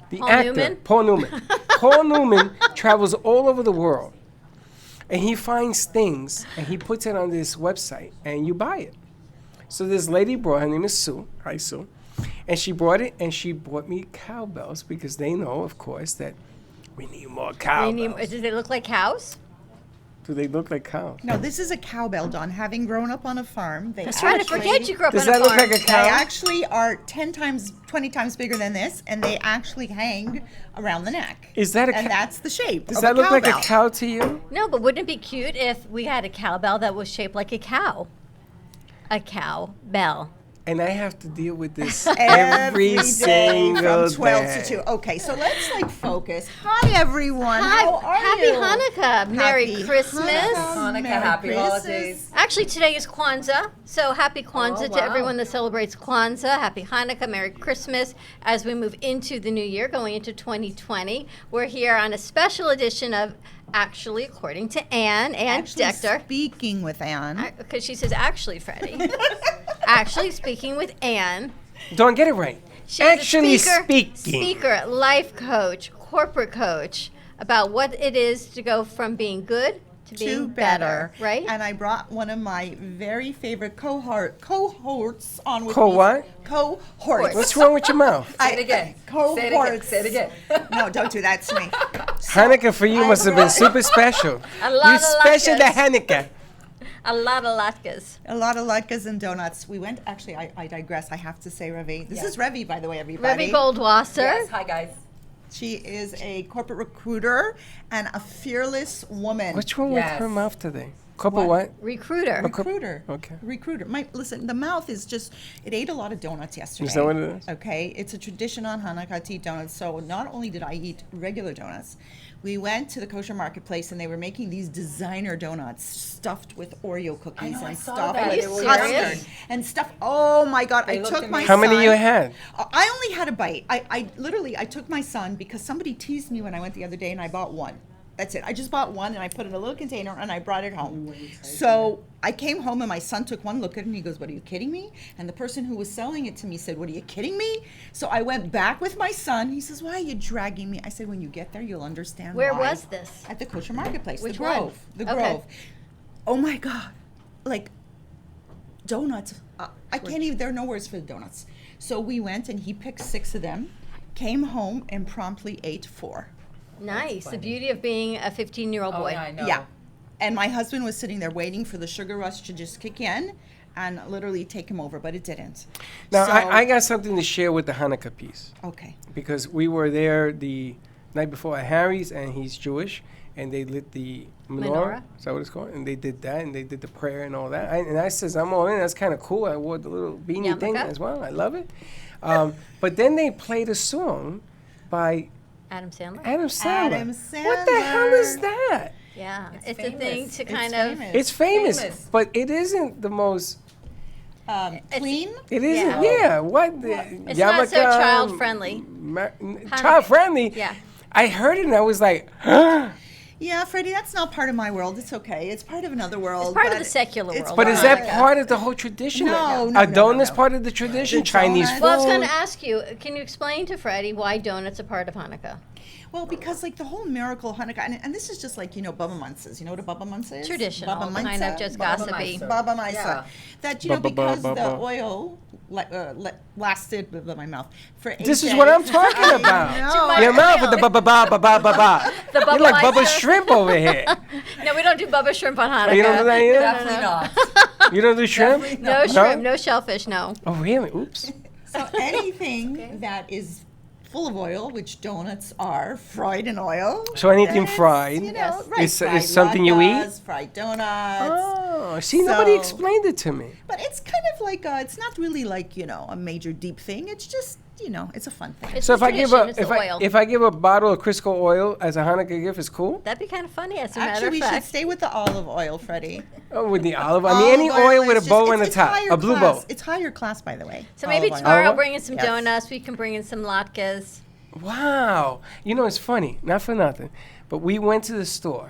The Paul actor, Newman? Paul Newman. Paul Newman travels all over the world, and he finds things, and he puts it on this website, and you buy it. So this lady brought, her name is Sue, hi Sue, and she brought it, and she brought me cowbells because they know, of course, that we need more cowbells. Does it look like cows? Do they look like cows? No, this is a cowbell, Don. Having grown up on a farm, they I was trying to forget you grew up Does on that a look farm. like a They cow? actually are 10 times, 20 times bigger than this, and they actually hang around the neck. Is that a And cow? that's the shape Does of that a look like a cowbell. cow to you? No, but wouldn't it be cute if we had a cowbell that was shaped like a cow? A cowbell. And I have to deal with this Every day single from 12 day. to 2. Okay, so let's focus. Hi everyone. Hi, How are happy you? Hanukkah. Merry Happy Christmas. Hanukkah, Merry happy Christmas. holidays. Actually, today is Kwanzaa, so happy Kwanzaa to wow. everyone that celebrates Kwanzaa. Happy Hanukkah, Merry Christmas. As we move into the new year, going into 2020, we're here on a special edition of Actually According to Ann Dechter. Speaking with Ann. Because she says, actually, Freddie. Actually speaking with Ann. Don't get it right. She's a Actually speaker, speaking. Speaker, life coach, corporate coach, about what it is to go from being good to being better, right? And I brought one of my very favorite cohorts on with Co me. what? Cohorts. What's wrong with your mouth? Say it again. Cohorts. Say it again. No, don't do that to me. Hanukkah for you must have been super special. A lot You of special to latkes. Hanukkah. A lot of latkes. A lot of latkes and donuts. We went, actually, I digress. I have to say, Revi. This is Revi, by the way, everybody. Revi Goldwasser. Yes. Hi, guys. She is a corporate recruiter and a fearless woman. What's wrong with Yes. her mouth today? Couple what? Recruiter. Recruiter. Okay. Recruiter. Listen, the mouth is just, it ate a lot of donuts yesterday. Is that what it is? Okay. It's a tradition on Hanukkah to eat donuts. So not only did I eat regular donuts, we went to the kosher marketplace and they were making these designer donuts stuffed with Oreo cookies I and saw stuff that. with They were custard serious? and stuff. Oh my God. I looked took my amazing. How many son- you had? I only had a bite. I literally, I took my son because somebody teased me when I went the other day and I bought one. That's it. I just bought one and I put it in a little container and I brought it home. So I came home and my son took one look at it and he goes, "What, are you kidding me?" And the person who was selling it to me said, "What, are you kidding me?" So I went back with my son. He says, "Why are you dragging me?" I said, "When you get there, you'll understand Where why." was this? At the kosher marketplace. Which the Grove. one? The Okay. Grove. Oh my God. Like donuts. I can't even, there are no words for the donuts. So we went and he picked 6 of them, came home and promptly ate 4. Nice. The beauty of being a 15-year-old Oh, boy. yeah, I know. Yeah. And my husband was sitting there waiting for the sugar rush to just kick in and literally take him over, but it didn't. Now, So- I got something to share with the Hanukkah piece Okay. because we were there the night before at Harry's, and he's Jewish, and they lit the menorah. Is that what it's called? And they did that, and they did the prayer and all that. And I says, I'm all in. That's kind of cool. I wore the little beanie thing Yarmulke? as well. I love it. But then they played a song by Adam Sandler? Adam Sandler. Adam What the hell is Sandler. that? Yeah. It's a famous. thing to It's kind of... famous. It's famous, Famous. but it isn't the most. Clean? It isn't. Yeah. Yeah. What? It's not so child-friendly. Child friendly. Yeah. I heard it and I was like, huh? Yeah, Freddie, that's not part of my world. It's okay. It's part of another world. It's part of but the secular it's world. But is that Hanukkah. part of the whole tradition? No, Are no, donuts no. part of the tradition? The Chinese donuts- food? Well, I was going to ask you, can you explain to Freddie why donuts are part of Hanukkah? Well, because like the whole miracle of Hanukkah, and this is just like, Baba Munces. You know what a Baba Munce is? Traditional, Baba kind of Munce, just Baba gossipy. Munce, Baba Munce. Yeah. That, Ba- ba- because ba- the ba- oil lasted, my mouth, for 8 This is days. what I'm talking I about. know. Your mouth with the ba-ba-ba-ba-ba-ba-ba. The You're like Bubba Bubba Meister. Shrimp over here. No, we don't do Bubba shrimp on Hanukkah. You don't do that either? Definitely not. You don't do shrimp? Definitely No not. shrimp, no shellfish, no. Oh, really? Oops. So anything that is full of oil, which donuts are fried in oil. So anything that's, fried Yes. right, is fried something you eat? latkes, fried donuts. Oh, see, nobody So- explained it to me. But it's kind of like it's not really like a major deep thing. It's just it's a fun thing. It's So the if I give tradition, a it's the oil. if I give a bottle of Crisco oil as a Hanukkah gift, it's cool. That'd be kind of funny, as a matter Actually, of we should fact. stay with the olive oil, Freddie. Oh, with the olive. I mean, any oil with a is bow just- on the it's top, higher a blue class. bow. It's higher class, by the way. So maybe olive oil. tomorrow I'll Olive? bring in some Yes. donuts. We can bring in some latkes. Wow. It's funny, not for nothing, but we went to the store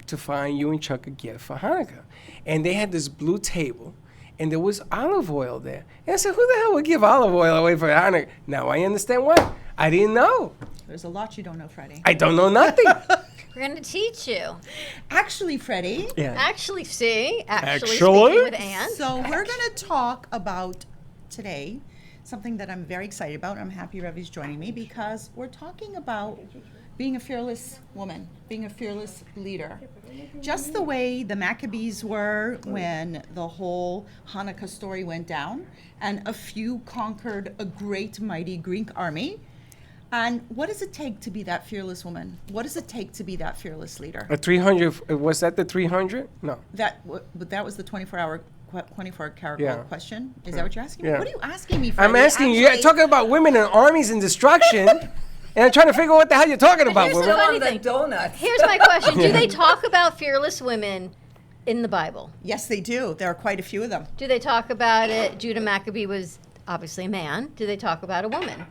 to find you and Chuck a gift for Hanukkah. And they had this blue table, and there was olive oil there. And I said, who the hell would give olive oil away for Hanukkah? Now I understand why. I didn't know. There's a lot you don't know, Freddie. I don't know nothing. We're going to teach you. Actually, Freddie, Yeah. Actually, see? Actually. Actually? Speaking with Anne. so we're going to talk about today something that I'm very excited about. I'm happy Revi's joining me because we're talking about being a fearless woman, being a fearless leader. Just the way the Maccabees were when the whole Hanukkah story went down, and a few conquered a great, mighty Greek army. And what does it take to be that fearless woman? What does it take to be that fearless leader? A 300, was that the 300? No. That was the 24-hour character Yeah. question. Is that what you're asking me? Yeah. What are you asking me, Freddie? I'm asking you, you're Actually- talking about women and armies and destruction, and I'm trying to figure out what the hell you're talking about, here's the women. funny On the thing. donuts. Here's my question. Do they talk about fearless women in the Bible? Yes, they do. There are quite a few of them. Do they talk about it? Judah Maccabee was obviously a man. Do they talk about a woman?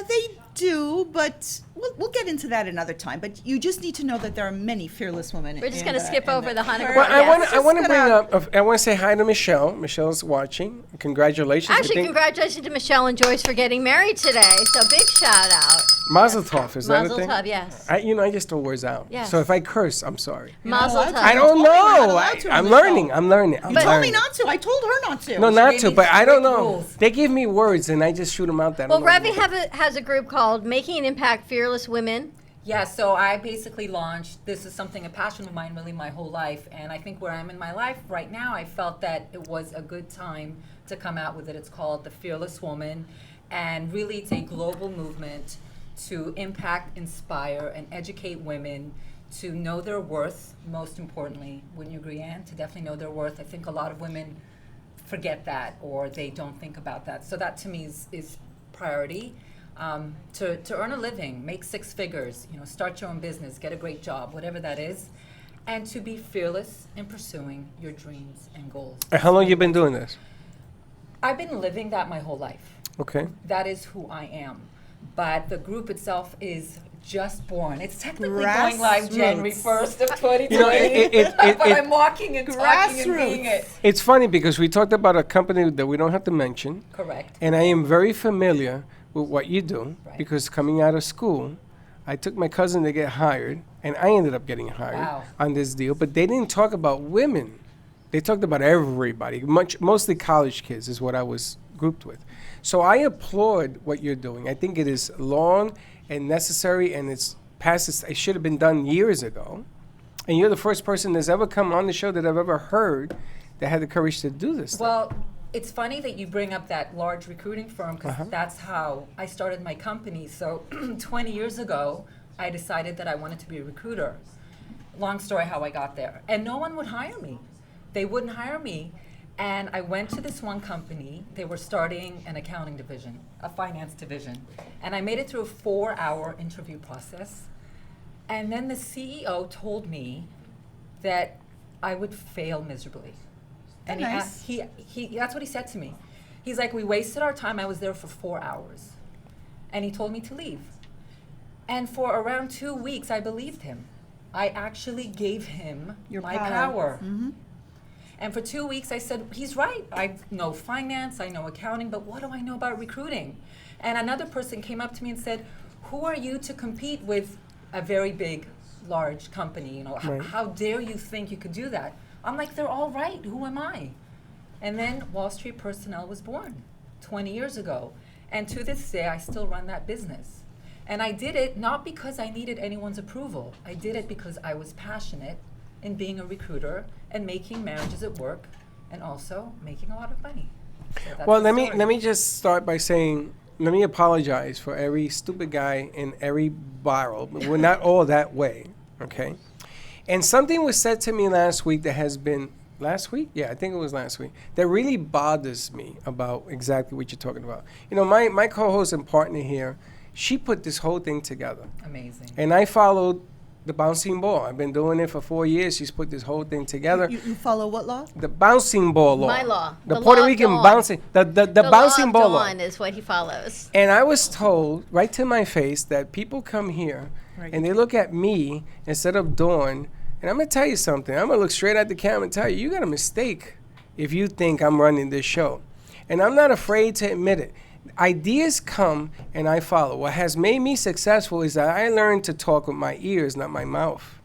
They do, but we'll get into that another time. But you just need to know that there are many fearless women. We're just in going to the- skip in over the Hanukkah. Well, I Yes. want Just to bring gonna- up. I want to say hi to Michelle. Michelle's watching. Congratulations. I Actually, think congratulations to Michelle and Joyce for getting married today. So big shout out. Mazel tov. Is that a Mazel thing? tov, yes. I just throw words out. Yes. So if I curse, I'm sorry. Mazel allowed to. tov. I don't told me we're not know. allowed to, I'm Michelle. learning. I'm learning. You told me not to. I told her not to. No, not gave to. me But I don't strict know. rules. They give me words and I just shoot them out there. I Well, don't know Revi what- has a group called Making an Impact Fearless Women. Yeah, so I basically launched, this is something, a passion of mine really my whole life. And I think where I'm in my life right now, I felt that it was a good time to come out with it. It's called The Fearless Woman. And really it's a global movement to impact, inspire, and educate women to know their worth, most importantly. Wouldn't you agree, Anne? To definitely know their worth. I think a lot of women forget that or they don't think about that. So that to me is priority. To earn a living, make 6 figures, start your own business, get a great job, whatever that is, and to be fearless in pursuing your dreams and goals. How long you been doing this? I've been living that my whole life. Okay. That is who I am. But the group itself is just born. It's technically Grassroots. going live January 1st of 2020. You know, it- but I'm walking and talking and being Grassroots. it. It's funny because we talked about a company that we don't have to mention. Correct. And I am very familiar with what you do Right. because coming out of school, I took my cousin to get hired, and I ended up getting hired Wow. on this deal. But they didn't talk about women; they talked about everybody. Mostly college kids is what I was grouped with. So I applaud what you're doing. I think it is long and necessary, and it's past. It should have been done years ago. And you're the first person that's ever come on the show that I've ever heard that had the courage to do this. Well, it's funny that you bring up that large recruiting firm because that's how I started my company. So 20 years ago, I decided that I wanted to be a recruiter. Long story how I got there. And no one would hire me. They wouldn't hire me. And I went to this one company. They were starting an accounting division, a finance division. And I made it through a 4-hour interview process. And then the CEO told me that I would fail miserably. And Nice. he that's what he said to me. He's like, we wasted our time. I was there for 4 hours. And he told me to leave. And for around 2 weeks, I believed him. I actually gave him Your my power. power. And for 2 weeks, I said, he's right. I know finance, I know accounting, but what do I know about recruiting? And another person came up to me and said, who are you to compete with a very big, large company? You know, Right. how dare you think you could do that? I'm like, they're all right. Who am I? And then Wall Street Personnel was born 20 years ago. And to this day, I still run that business. And I did it not because I needed anyone's approval. I did it because I was passionate in being a recruiter and making marriages at work and also making a lot of money. So that's Well, the let story. me just start by saying, let me apologize for every stupid guy in every barrel. But we're not all that way, okay? And something was said to me last week that has been last week? Yeah, I think it was last week. That really bothers me about exactly what you're talking about. You know, my co-host and partner here, she put this whole thing together. Amazing. And I followed the bouncing ball. I've been doing it for 4 years. She's put this whole thing together. You follow what law? The bouncing ball law. My law. The The Puerto law of Rican Dawn. bouncing, the bouncing law ball of law. Dawn is what he follows. And I was told right to my face that people come here Right. and they look at me instead of Dawn. And I'm going to tell you something. I'm going to look straight at the camera and tell you, you got a mistake if you think I'm running this show. And I'm not afraid to admit it. Ideas come and I follow. What has made me successful is that I learned to talk with my ears, not my mouth.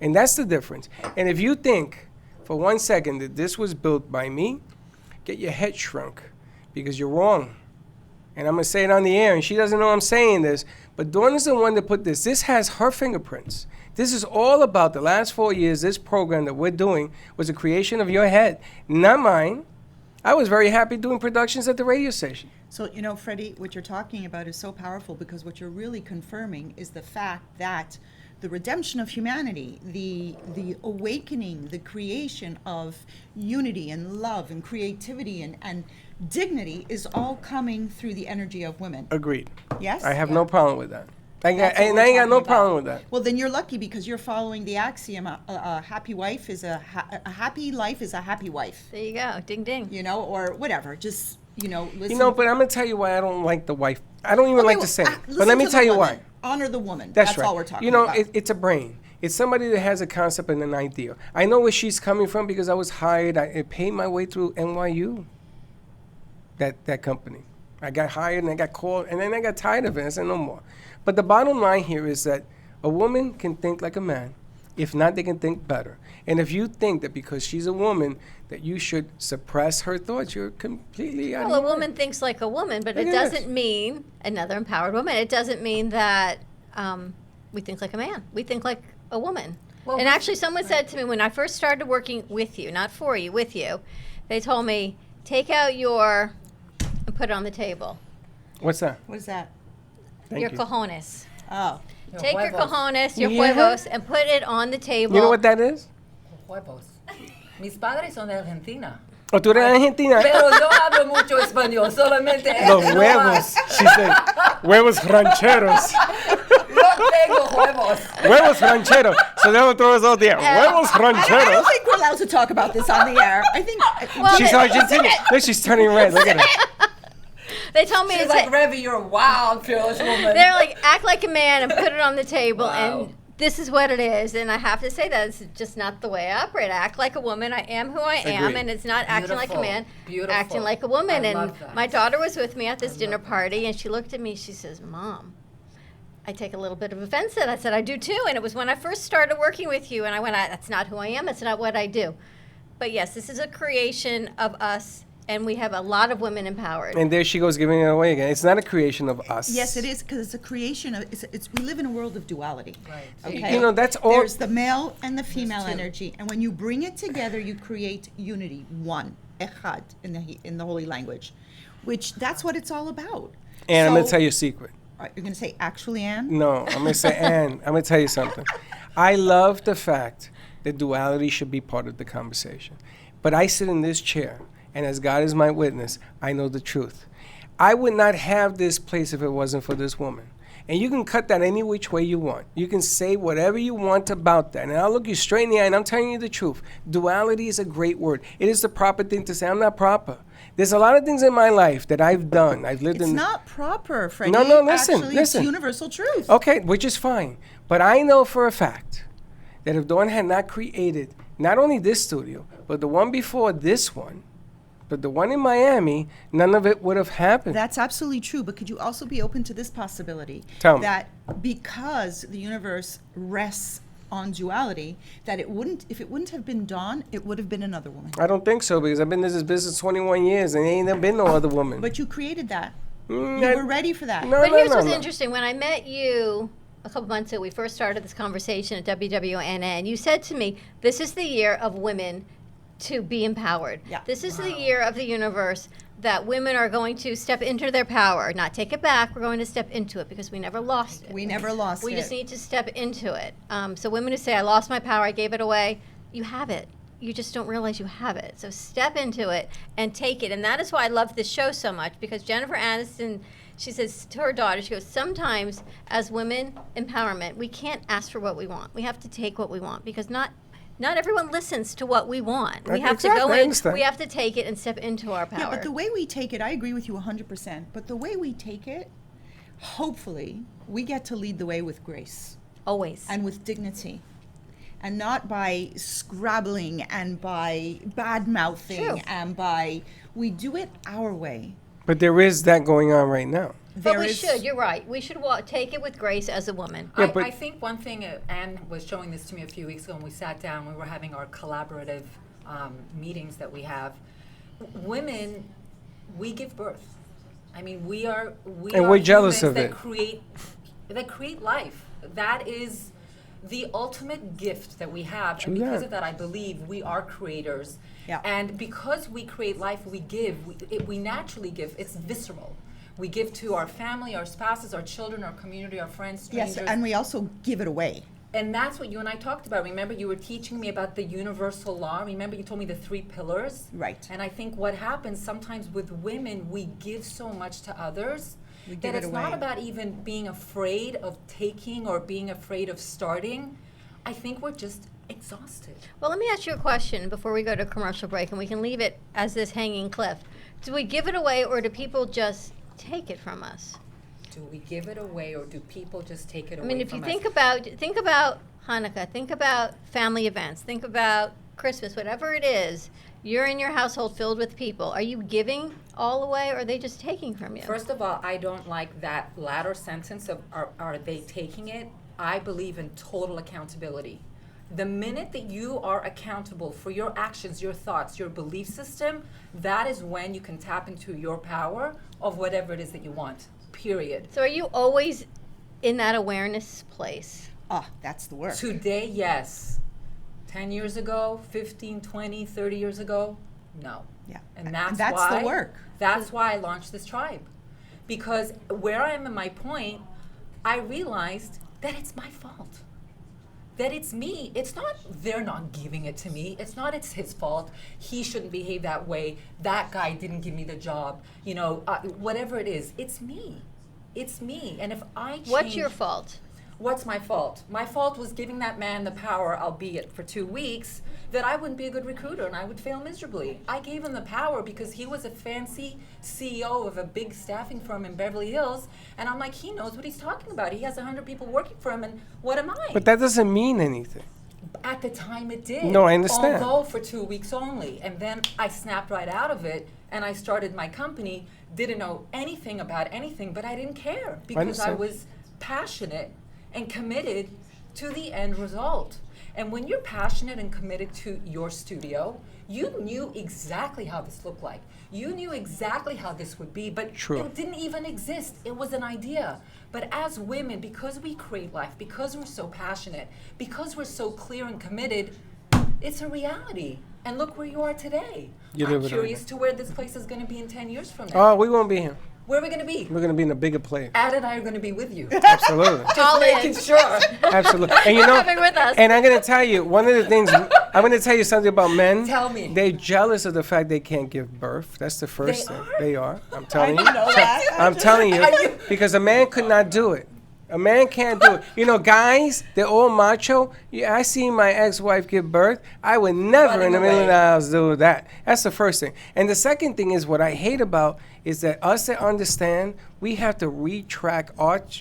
And that's the difference. And if you think for 1 second that this was built by me, get your head shrunk because you're wrong. And I'm going to say it on the air, and she doesn't know I'm saying this, but Dawn is the one that put this. This has her fingerprints. This is all about the last 4 years. This program that we're doing was a creation of your head, not mine. I was very happy doing productions at the radio station. So, you know, Freddie, what you're talking about is so powerful because what you're really confirming is the fact that the redemption of humanity, the awakening, the creation of unity and love and creativity and dignity is all coming through the energy of women. Agreed. Yes? I have no problem with that. I ain't That's what got we're no talking problem about. with that. Well, then you're lucky because you're following the axiom: a happy wife is a happy life is a happy wife. There you go. Ding, ding. You know, or whatever. Just listen. You know, but I'm going to tell you why I don't like the wife. I don't even Okay, like well, to say it. But listen let me to tell the you woman. why. Honor the woman. That's right. all we're talking You know, about. it's a brain. It's somebody that has a concept and an idea. I know where she's coming from because I was hired. I paid my way through NYU, that company. I got hired and I got called, and then I got tired of it. I said, no more. But the bottom line here is that a woman can think like a man. If not, they can think better. And if you think that because she's a woman that you should suppress her thoughts, you're completely out Well, of a your woman mind. thinks like a woman, but Look it at this. doesn't mean another empowered woman. It doesn't mean that we think like a man. We think like a woman. Well, And actually, someone said to me when I first started working with you, not for you, with you, they told me, take out your, and put it on the table, What's that? What is that? Thank your you. cojones. Oh, Take your huevos. cojones, your You hear her? huevos, and put it on the table. You know what that is? Huevos. Mis padres son de Argentina. Oh, tú eres argentina. Pero yo hablo mucho español, solamente Los eso no huevos. más. She said, huevos rancheros. No tengo huevos. Huevos rancheros. So they will throw us out there. Huevos I rancheros. don't think we're allowed to talk about this on the air. I think. She's Argentina. Look, she's turning red. Look at her. They told me She's to like, ta- Revy, you're a wild, fearless woman. they're like, act like a man and put it on the table, Wow. and this is what it is. And I have to say that it's just not the way I operate. I act like a woman. I am who I am, Agreed. and it's not acting like a Beautiful. man, Beautiful. acting like a woman. I And love that. my daughter was with me at this dinner party, and she looked at me. She says, "Mom, I take a little bit of offense at it." I said, "I do too." And it was when I first started working with you, and I went, "That's not who I am. That's not what I do." But yes, this is a creation of us, and we have a lot of women empowered. And there she goes giving it away again. It's not a creation of us. Yes, it is because it's a creation of. It's we live in a world of duality. Right. Okay. You know, that's all. There's the male and the female energy, and when you bring it together, you create unity. One, echad in the holy language, which that's what it's all about. And I'm going to So- tell you a secret. You're going to say actually, Anne? No, I'm going to say, Ann, I'm going to tell you something. I love the fact that duality should be part of the conversation. But I sit in this chair, and as God is my witness, I know the truth. I would not have this place if it wasn't for this woman. And you can cut that any which way you want. You can say whatever you want about that. And I'll look you straight in the eye, and I'm telling you the truth. Duality is a great word. It is the proper thing to say. I'm not proper. There's a lot of things in my life that I've done. I've lived It's in... not proper, Freddie. No, listen, Actually, listen. It's universal truth. Okay, which is fine. But I know for a fact that if Dawn had not created not only this studio, but the one before this one, but the one in Miami, none of it would have happened. That's absolutely true, but could you also be open to this possibility? Tell me. That because the universe rests on duality, that if it wouldn't have been Dawn, it would have been another woman. I don't think so, because I've been in this business 21 years and ain't never been no other woman. But you created that. You I- were ready for that. No, But no, here's no, what's no. interesting. When I met you a couple months ago, we first started this conversation at WWNN, and you said to me, this is the year of women to be empowered. Yeah. This is the year of the universe that women are going to step into their power, not take it back. We're going to step into it because we never lost it. We never lost We it. just need to step into it. So women who say, I lost my power, I gave it away, you have it. You just don't realize you have it. So step into it and take it. And that is why I love this show so much, because Jennifer Aniston, she says to her daughter, she goes, sometimes as women empowerment, we can't ask for what we want. We have to take what we want, because not everyone listens to what we want. We have to Exactly, go I in, understand. we have to take it and step into our power. Yeah, but the way we take it, I agree with you 100%. But the way we take it, hopefully, we get to lead the way with grace Always. and with dignity. And not by scrabbling and by bad-mouthing True. and by, we do it our way. But there is that going on right now. But There we is- should, you're right. We should take it with grace as a woman. Yeah, but- I think one thing, Anne was showing this to me a few weeks ago when we sat down, we were having our collaborative meetings that we have. Women, we give birth. I mean, we are And we're jealous humans of that it. create life. That is the ultimate gift that we have. True And because that. of that, I believe we are creators. Yeah. And because we create life, we give. We naturally give. It's visceral. We give to our family, our spouses, our children, our community, our friends, strangers. Yes, and we also give it away. And that's what you and I talked about. Remember, you were teaching me about the universal law. Remember, you told me the 3 pillars? Right. And I think what happens sometimes with women, we give so much to others We give that it it's not away. about even being afraid of taking or being afraid of starting. I think we're just exhausted. Well, let me ask you a question before we go to commercial break, and we can leave it as this hanging cliff. Do we give it away, or do people just take it from us? Do we give it away, or do people just take it I away mean, if you from think us? about Hanukkah, think about family events, think about Christmas, whatever it is, you're in your household filled with people. Are you giving all away, or are they just taking from you? First of all, I don't like that latter sentence of are they taking it? I believe in total accountability. The minute that you are accountable for your actions, your thoughts, your belief system, that is when you can tap into your power of whatever it is that you want, period. So are you always in that awareness place? Ah, that's the work. Today, yes. 10 years ago, 15, 20, 30 years ago, no. Yeah. And that's the why work. That's why I launched this tribe. Because where I am in my point, I realized that it's my fault. That it's me. It's not they're not giving it to me. It's not it's his fault. He shouldn't behave that way. That guy didn't give me the job. You know, whatever it is, it's me. It's me. And if I change, What's your fault? What's my fault? My fault was giving that man the power, albeit for 2 weeks, that I wouldn't be a good recruiter and I would fail miserably. I gave him the power because he was a fancy CEO of a big staffing firm in Beverly Hills, and I'm like, he knows what he's talking about. He has 100 people working for him, and what am I? But that doesn't mean anything. At the time it did. No, I understand. Although for 2 weeks only. And then I snapped right out of it and I started my company, didn't know anything about anything, but I didn't care because I understand. was passionate and committed to the end result. And when you're passionate and committed to your studio, you knew exactly how this looked like. You knew exactly how this would be, but True. it didn't even exist. It was an idea. But as women, because we create life, because we're so passionate, because we're so clear and committed, it's a reality. And look where you are today. You I'm live it curious up. to where this place is going to be in 10 years from now. Oh, we won't be here. Where are we going to be? We're going to be in a bigger place. Ad and I are going to be with you. Absolutely. All Making in. sure. Absolutely. And you know, Coming with us. and I'm going to tell you, one of the things, I'm going to tell you something about men. Tell me. They're jealous of the fact they can't give birth. That's the first They thing. are? They are. I'm telling you. didn't know that. I'm telling you. Because a man could not do it. A man can't do it. You know, guys, they're all macho. Yeah, I seen my ex-wife give birth. I would never Running in a million away. hours do that. That's the first thing. And the second thing is what I hate about is that us that understand, we have to retract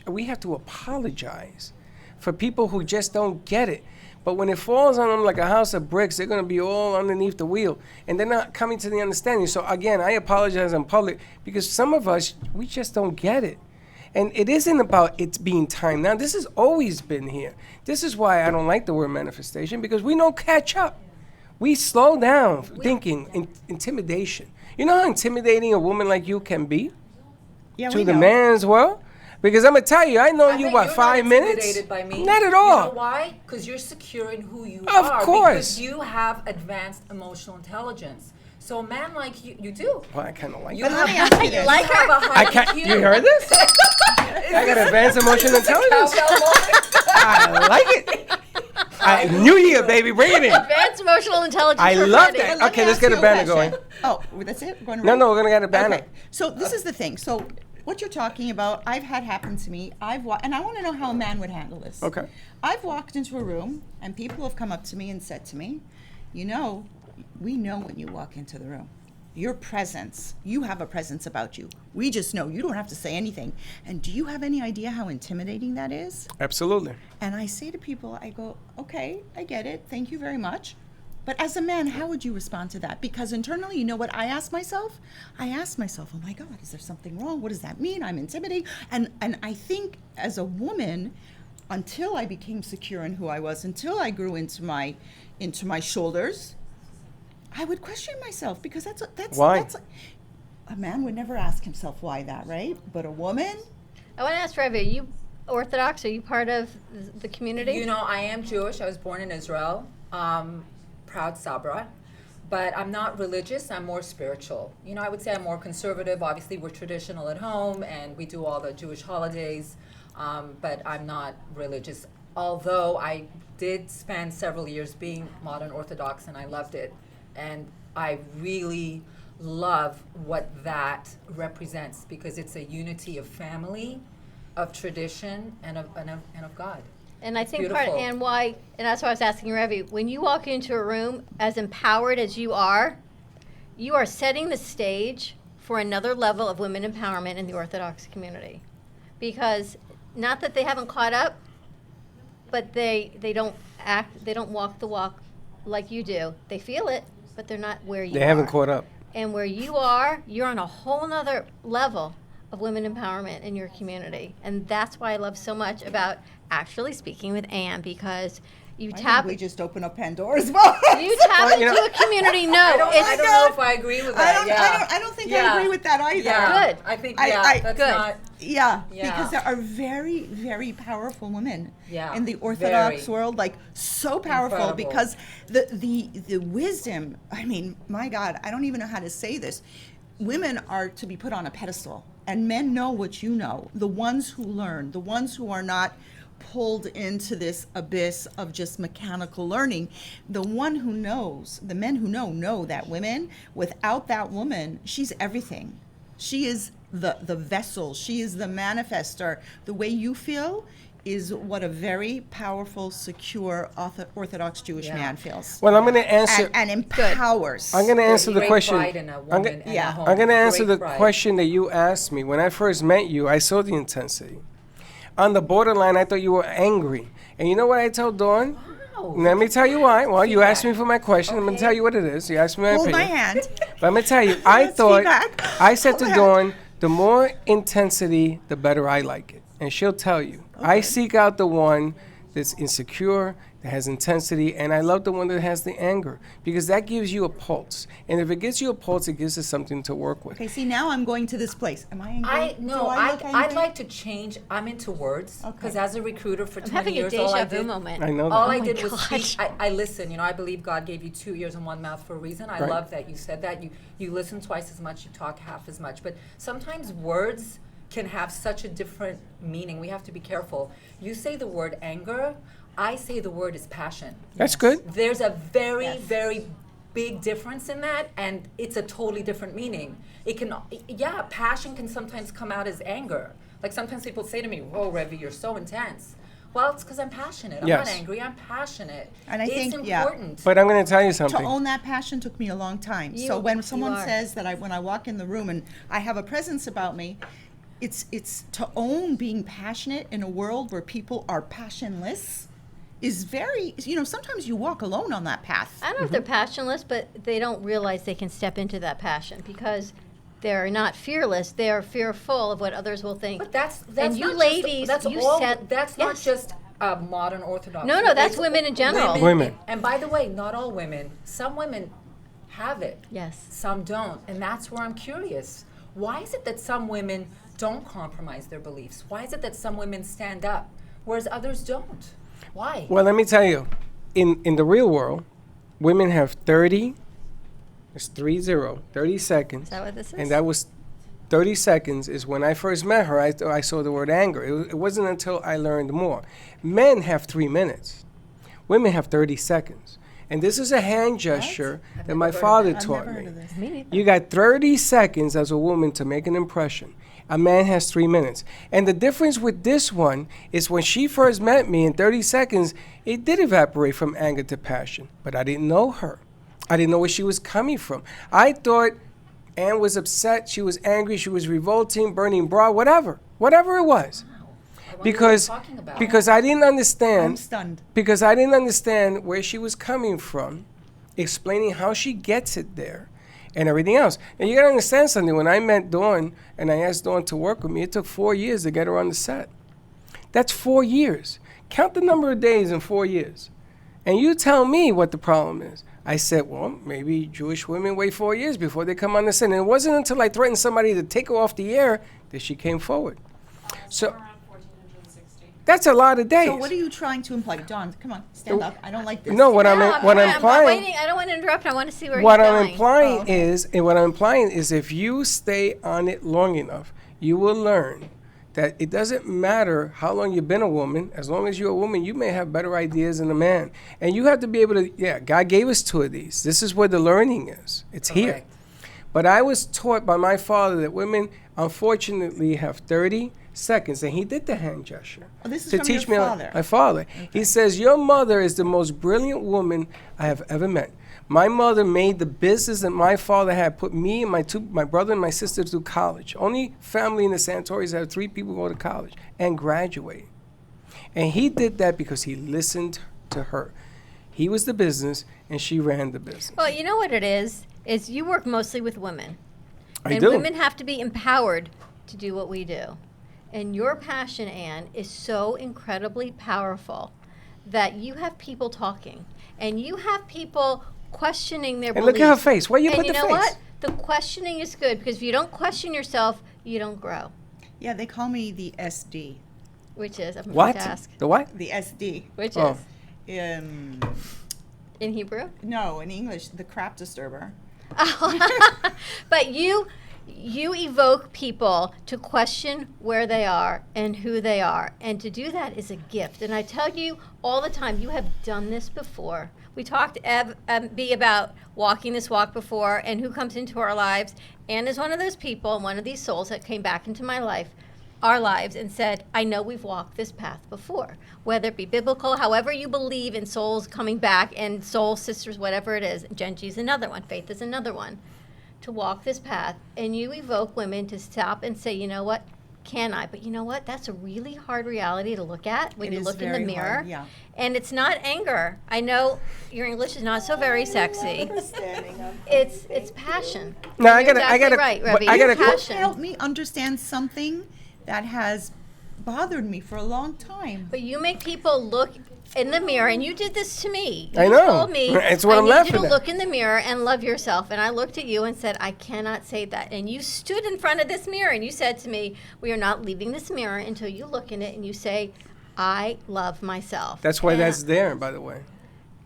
we have to apologize for people who just don't get it. But when it falls on them like a house of bricks, they're going to be all underneath the wheel. And they're not coming to the understanding. So, again, I apologize in public because some of us, we just don't get it. And it isn't about it being time. Now, this has always been here. This is why I don't like the word manifestation, because we don't catch up. We slow down thinking intimidation. You know how intimidating a woman like you can be to the man's world? Because I'm going to tell you, I know you about 5 minutes. Intimidated by me. Not at all. You know why? Because you're secure in who you Of are. course. Because you have advanced emotional intelligence. So a man like you do. Well, I kind of like You that. Let me ask you you this. have a high I can't, IQ. you heard this? I got advanced emotional intelligence. Cowbell moment. I like it. New Year, baby, bring it in. Advanced emotional intelligence. I for love Freddy. that. Let Okay, me let's ask get you a banner question. going. Oh, that's it? Going No, right? no, we're going to get a banner. Okay. So this is the thing. So what you're talking about, I've had happen to me. And I want to know how a man would handle this. Okay. I've walked into a room and people have come up to me and said to me, we know when you walk into the room. Your presence, you have a presence about you. We just know. You don't have to say anything. And do you have any idea how intimidating that is? Absolutely. And I say to people, I go, okay, I get it. Thank you very much. But as a man, how would you respond to that? Because internally, you know what I ask myself? I ask myself, oh my God, is there something wrong? What does that mean? I'm intimidating. And I think as a woman, until I became secure in who I was, until I grew into my shoulders, I would question myself because Why? A man would never ask himself why that, right? But a woman, I want to ask Ravi, are you Orthodox? Are you part of the community? You know, I am Jewish. I was born in Israel. Proud Sabra. But I'm not religious. I'm more spiritual. You know, I would say I'm more conservative. Obviously, we're traditional at home, and we do all the Jewish holidays. But I'm not religious. Although I did spend several years being modern Orthodox, and I loved it. And I really love what that represents because it's a unity of family, of tradition, and of God. And I It's think beautiful. and that's why I was asking Ravi, when you walk into a room as empowered as you are setting the stage for another level of women empowerment in the Orthodox community. Because not that they haven't caught up, but they don't walk the walk like you do. They feel it, but they're not where you are. They haven't caught up. And where you are, you're on a whole nother level of women empowerment in your community. And that's why I love so much about actually speaking with Anne, because you tap we just open up Pandora's box. you tap into a community. No, I don't it's know if I agree with that. I don't think I agree with that either. Yeah. Good. I think I- that's good. not. Yeah, Yeah. because there are very, very powerful women Yeah, in the Orthodox very. world, like so powerful Incredible. because the wisdom, I mean, my God, I don't even know how to say this. Women are to be put on a pedestal, and men know what you know. The ones who learn, the ones who are not pulled into this abyss of just mechanical learning. The one who knows, the men who know that women, without that woman, she's everything. She is the vessel. She is the manifester. The way you feel is what a very powerful, secure, Orthodox Jewish man feels. Well, I'm going to answer. And empowers. I'm going to answer the Great question. pride in a woman and a yeah. home. I'm going to answer Great the pride. question that you asked me. When I first met you, I saw the intensity. On the borderline, I thought you were angry. And you know what I told Dawn? Wow. Let me tell you why. Well, you Feedback. asked me for my question. I'm going to tell you what it is. You asked me my Hold my opinion. hand. But I'm going to tell you, I That's thought, feedback. I said to Hold my Dawn, the more intensity, the better I like it. And she'll tell you. I seek out the one that's insecure, that has intensity, and I love the one that has the anger because that gives you a pulse. And if it gives you a pulse, it gives us something to work with. Okay, see, now I'm going to this place. Am I angry? Do I'd look angry? like to change. I'm into words because as a recruiter for 20 having a years, all I deja vu did, moment. I know that. all Oh I my did was gosh. speak. I listen. You know, I believe God gave you 2 ears and 1 mouth for a reason. I Right. love that you said that. You listen twice as much, you talk half as much. But sometimes words can have such a different meaning. We have to be careful. You say the word anger. I say the word is passion. That's good. There's a very, very big difference in that, and it's a totally different meaning. It can, passion can sometimes come out as anger. Like sometimes people say to me, "Whoa, Revi, you're so intense." Well, it's because I'm passionate. I'm not Yes. angry. I'm passionate. And I it's think, yeah. important. But I'm going to tell you To something. own that passion took me a long time. So when someone says that when I walk in the room and I have a presence about me, it's to own being passionate in a world where people are passionless. is very, sometimes you walk alone on that path. I don't know if they're passionless, but they don't realize they can step into that passion because they're not fearless. They are fearful of what others will think. But that's and you not ladies, just, you that's set. not yes. just modern Orthodox. No, that's It's women in general. Women. And by the way, not all women. Some women have it. Yes. Some don't. And that's where I'm curious. Why is it that some women don't compromise their beliefs? Why is it that some women stand up, whereas others don't? Why? Well, let me tell you, in the real world, women have 30 seconds. Is that what this is? And that was 30 seconds is when I first met her, I saw the word anger. It wasn't until I learned more. Men have 3 minutes. Women have 30 seconds. And this is a hand gesture that my father taught me. Me neither. You got 30 seconds as a woman to make an impression. A man has 3 minutes. And the difference with this one is when she first met me in 30 seconds, it did evaporate from anger to passion. But I didn't know her. I didn't know where she was coming from. I thought Anne was upset, she was angry, she was revolting, burning bra, whatever it was. Because I didn't understand. I'm stunned. Because I didn't understand where she was coming from, explaining how she gets it there, and everything else. And you gotta understand something. When I met Dawn and I asked Dawn to work with me, it took 4 years to get her on the set. That's 4 years. Count the number of days in 4 years. And you tell me what the problem is. I said, well, maybe Jewish women wait 4 years before they come on the set. And it wasn't until I threatened somebody to take her off the air that she came forward. So that's a lot of days. So what are you trying to imply? Dawn, come on, stand up. I don't like this. No, what I'm I'm implying. waiting. I don't want to interrupt. I want to see where What he's I'm going. implying is if you stay on it long enough, you will learn that it doesn't matter how long you've been a woman. As long as you're a woman, you may have better ideas than a man. And you have to be able to, God gave us 2 of these. This is where the learning is. It's here. But I was taught by my father that women, unfortunately, have 30 seconds. And he did the hand gesture. Oh, this is to from teach your me father. my father. Okay. He says, your mother is the most brilliant woman I have ever met. My mother made the business that my father had put me and my brother and my sister through college. Only family in the Santoris had 3 people go to college and graduate. And he did that because he listened to her. He was the business and she ran the business. Well, you know what it is you work mostly with women. I do. And women have to be empowered to do what we do. And your passion, Anne, is so incredibly powerful that you have people talking. And you have people questioning their And beliefs. look at her face. Where you put the face? And you know what? The questioning is good because if you don't question yourself, you don't grow. Yeah, they call me the SD. Which is, I'm What? going to ask. The what? The SD. Which Oh. is? In Hebrew? No, in English, the crap disturber. But you evoke people to question where they are and who they are. And to do that is a gift. And I tell you all the time, you have done this before. We talked, B, about walking this walk before and who comes into our lives. Anne is one of those people and one of these souls that came back into my life, our lives, and said, I know we've walked this path before. Whether it be biblical, however you believe in souls coming back and soul sisters, whatever it is. Genji's another one. Faith is another one. To walk this path, and you evoke women to stop and say, you know what, can I? But you know what, that's a really hard reality to look at when It you is look in the very mirror. hard, yeah. And it's not anger. I know your English is not so very sexy. It's passion. No, And I you're gotta- exactly right, but Rebbe. I Your gotta- passion. Help me understand something that has bothered me for a long time. But you make people look in the mirror, and you did this to me. You I know. told me, It's what I I'm need you laughing to at. look in the mirror and love yourself. And I looked at you and said, I cannot say that. And you stood in front of this mirror, and you said to me, we are not leaving this mirror until you look in it and you say, I love myself. That's why And- that's there, by the way.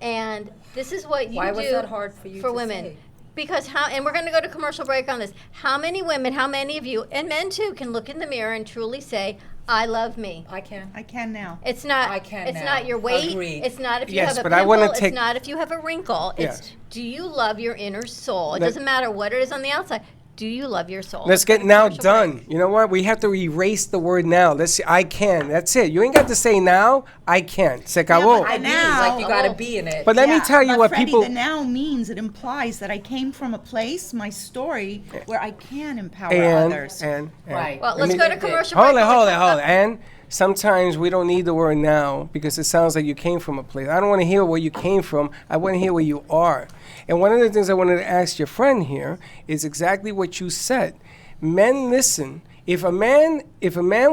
And this is what you Why do was that hard for you to women. say? Because and we're going to go to commercial break on this. How many women, how many of you, and men too, can look in the mirror and truly say, I love me? I can. I can now. It's not. I can It's now. not your weight. Agreed. It's not if you Yes, have a but I wanna pimple. take- It's not if you have a wrinkle. It's Yes. do you love your inner soul? It Let- doesn't matter what it is on the outside. Do you love your soul? Let's go get to now commercial done. break. You know what? We have to erase the word now. Let's see. I can. That's it. You ain't got to say now. I can. Se acabó. but I And do. now- Like you got to be in it. But let me tell you but what Freddie, people. the now means it implies that I came from a place, my story, where I can empower others. And Right. Well, let let's me- go to commercial Hold break. it, hold it, hold it. And sometimes we don't need the word now because it sounds like you came from a place. I don't want to hear where you came from. I want to hear where you are. And one of the things I wanted to ask your friend here is exactly what you said. Men listen. If a man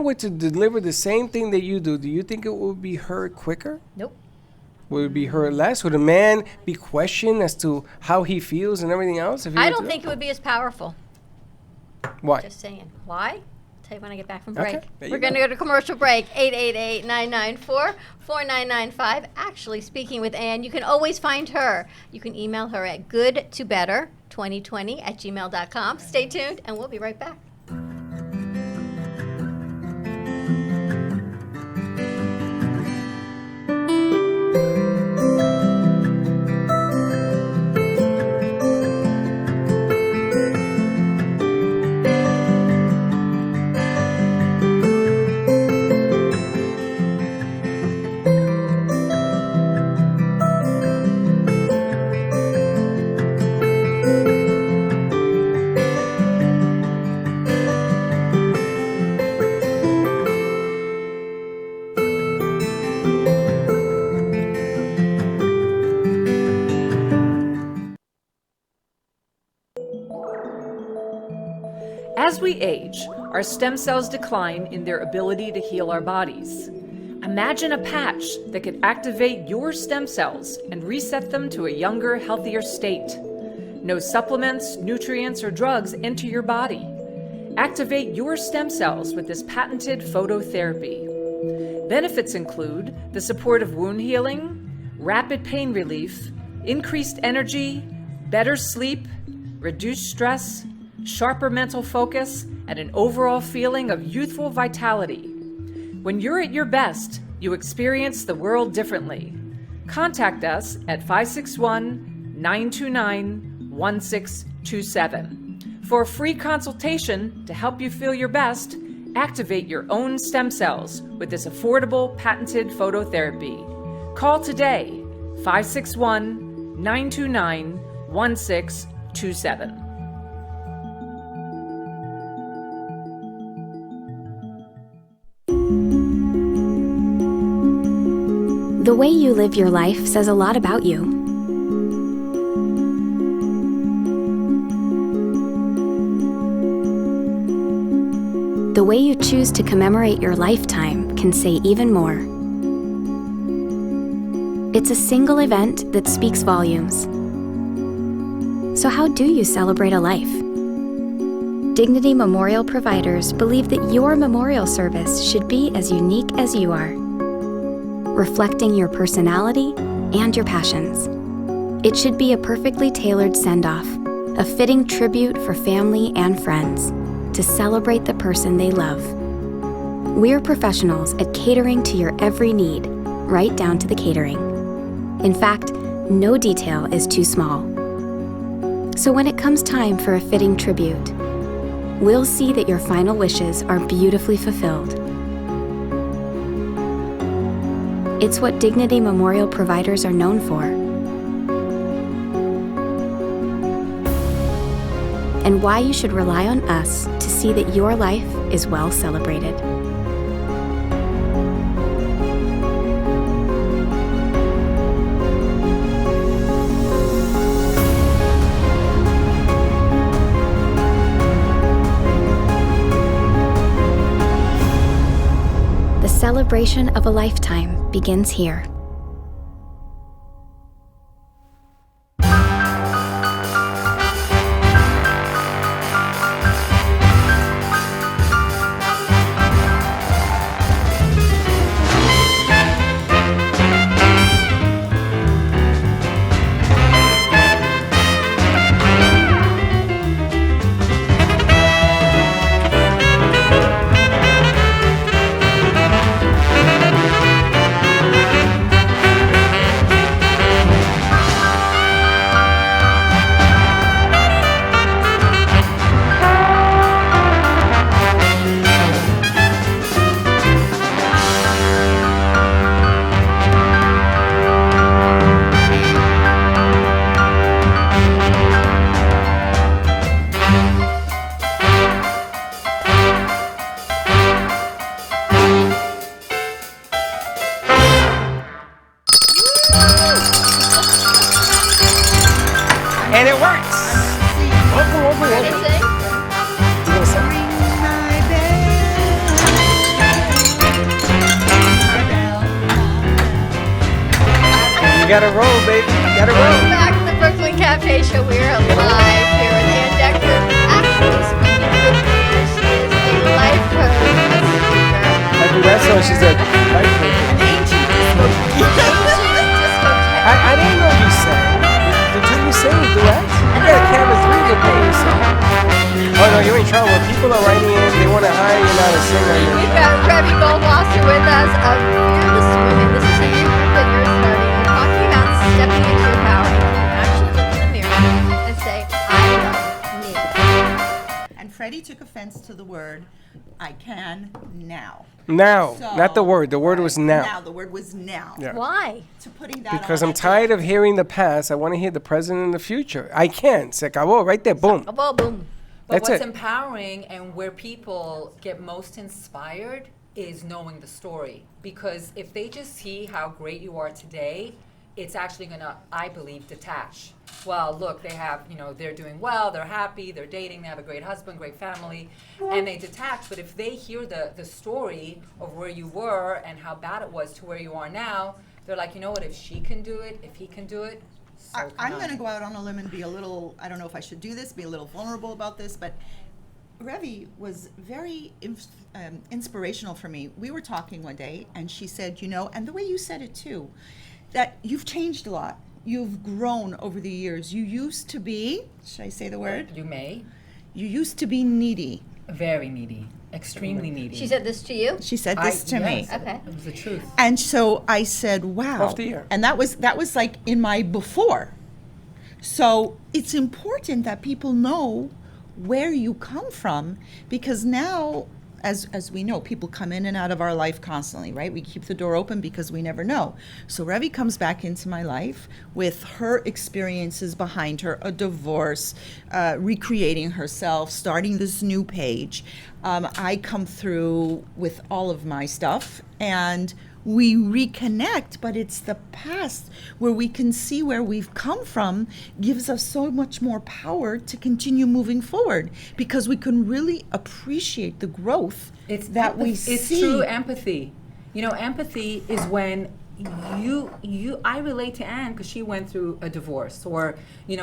were to deliver the same thing that you do you think it would be heard quicker? Nope. Would it be heard less? Would a man be questioned as to how he feels and everything else? If he I were don't to- think it would be as powerful. Why? Just saying. Why? I'll tell you when I get back from Okay, break. there We're you going to go. go to commercial break. 888-994-4995. Actually, speaking with Ann, you can always find her. You can email her at goodtobetter2020@gmail.com. Stay tuned, and we'll be right back. As we age, our stem cells decline in their ability to heal our bodies. Imagine a patch that could activate your stem cells and reset them to a younger, healthier state. No supplements, nutrients, or drugs enter your body. Activate your stem cells with this patented phototherapy. Benefits include the support of wound healing, rapid pain relief, increased energy, better sleep, reduced stress, sharper mental focus, and an overall feeling of youthful vitality. When you're at your best, you experience the world differently. Contact us at 561-929-1627. For a free consultation to help you feel your best, activate your own stem cells with this affordable patented phototherapy. Call today, 561-929-1627. The way you live your life says a lot about you. The way you choose to commemorate your lifetime can say even more. It's a single event that speaks volumes. So how do you celebrate a life? Dignity Memorial providers believe that your memorial service should be as unique as you are, reflecting your personality and your passions. It should be a perfectly tailored send-off, a fitting tribute for family and friends to celebrate the person they love. We're professionals at catering to your every need, right down to the catering. In fact, no detail is too small. So when it comes time for a fitting tribute, we'll see that your final wishes are beautifully fulfilled. It's what Dignity Memorial providers are known for. And why you should rely on us to see that your life is well celebrated. The celebration of a lifetime begins here. Yes. Welcome. Ready to sing? You gonna sing? You gotta roll, baby. You gotta roll. Back to the Brooklyn Cafe Show. We're live here with Ann Decker. Actually speaking good English, she is a life coach, a speaker, I do that song. She's a life coach. an ancient disco I didn't know you sang. Did you sing duets? You got a camera 3 to play you sing. Oh no, you're in trouble. People are writing in. They want to hire you now to sing on your. We've got Revy Goldwasser with us of Fearless Women. This is a new group that you're starting. We're talking about stepping into your power. You can actually look in the mirror and say, I love me. And Freddie took offense to the word, I can now. Now, So- not the word. The word was now. Now, the word was now. Yeah. Why? To putting that Because on I'm tired of hearing the past. I want to hear the present and the future. I can. Se acabó. Right there. Boom. Well, boom. But That's what's it. empowering and where people get most inspired is knowing the story. Because if they just see how great you are today, it's actually gonna, I believe, detach. Well, look, they have, they're doing well, they're happy, they're dating, they have a great husband, great family, and they detach. But if they hear the story of where you were and how bad it was to where you are now, they're like, you know what, if she can do it, if he can do it, so can I'm I. going to go out on a limb and be a little, I don't know if I should do this, be a little vulnerable about this, but Revy was very inspirational for me. We were talking one day, and she said, and the way you said it too, that you've changed a lot. You've grown over the years. You used to be, should I say the word? You may. You used to be needy. Very needy. Extremely needy. She said this to you? She said this to me. Yes, Okay. It was the truth. And so I said, wow. Off the ear. And that was like in my before. So it's important that people know where you come from, because now, as we know, people come in and out of our life constantly, right? We keep the door open because we never know. So Revy comes back into my life with her experiences behind her, a divorce, recreating herself, starting this new page. I come through with all of my stuff, and we reconnect, but it's the past where we can see where we've come from gives us so much more power to continue moving forward, because we can really appreciate the growth that we see. It's true empathy. Empathy is when I relate to Anne because she went through a divorce, or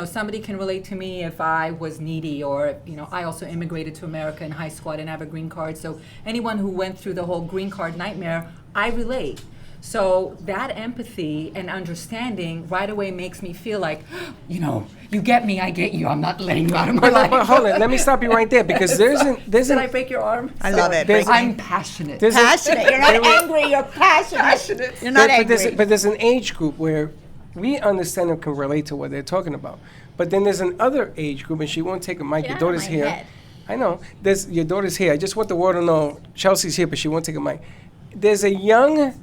somebody can relate to me if I was needy, or I also immigrated to America in high school. I didn't have a green card, so anyone who went through the whole green card nightmare, I relate. So that empathy and understanding right away makes me feel like, you get me, I get you. I'm not letting you out of my life. But hold on. Let me stop you right there, because there's Did I break your arm? I love it. I'm passionate. Passionate. You're not angry, you're passionate. You're not angry. But there's an age group where we understand and can relate to what they're talking about. But then there's another age group, and she won't take a mic. Get Your out of daughter's my here. head. I know. Your daughter's here. I just want the world to know Chelsea's here, but she won't take a mic. There's a younger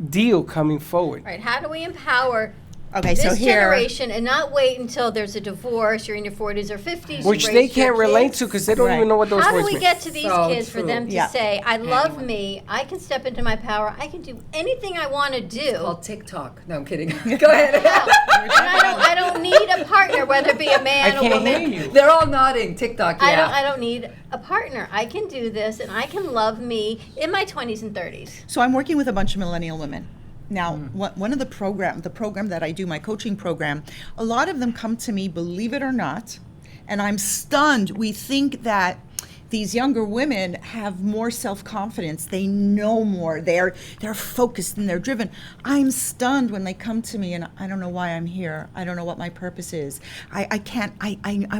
deal coming forward. All right, how do we empower Okay, this so here, generation and not wait until there's a divorce, you're in your 40s or 50s? Which you they raised your can't relate kids? to because they don't Right. even know what those How do words we mean. get to these So kids for true. them to Yeah. say, I love me, I can step into my power, I can do anything I want to do. Called TikTok. No, I'm kidding. Go ahead. And I don't need a partner, whether it be a man, I a can't woman. hear you. They're all nodding. TikTok, yeah. I don't need a partner. I can do this, and I can love me in my 20s and 30s. so I'm working with a bunch of millennial women. Now, one of the program that I do, my coaching program, a lot of them come to me, believe it or not, and I'm stunned. We think that these younger women have more self-confidence. They know more. They're focused and they're driven. I'm stunned when they come to me and I don't know why I'm here. I don't know what my purpose is. I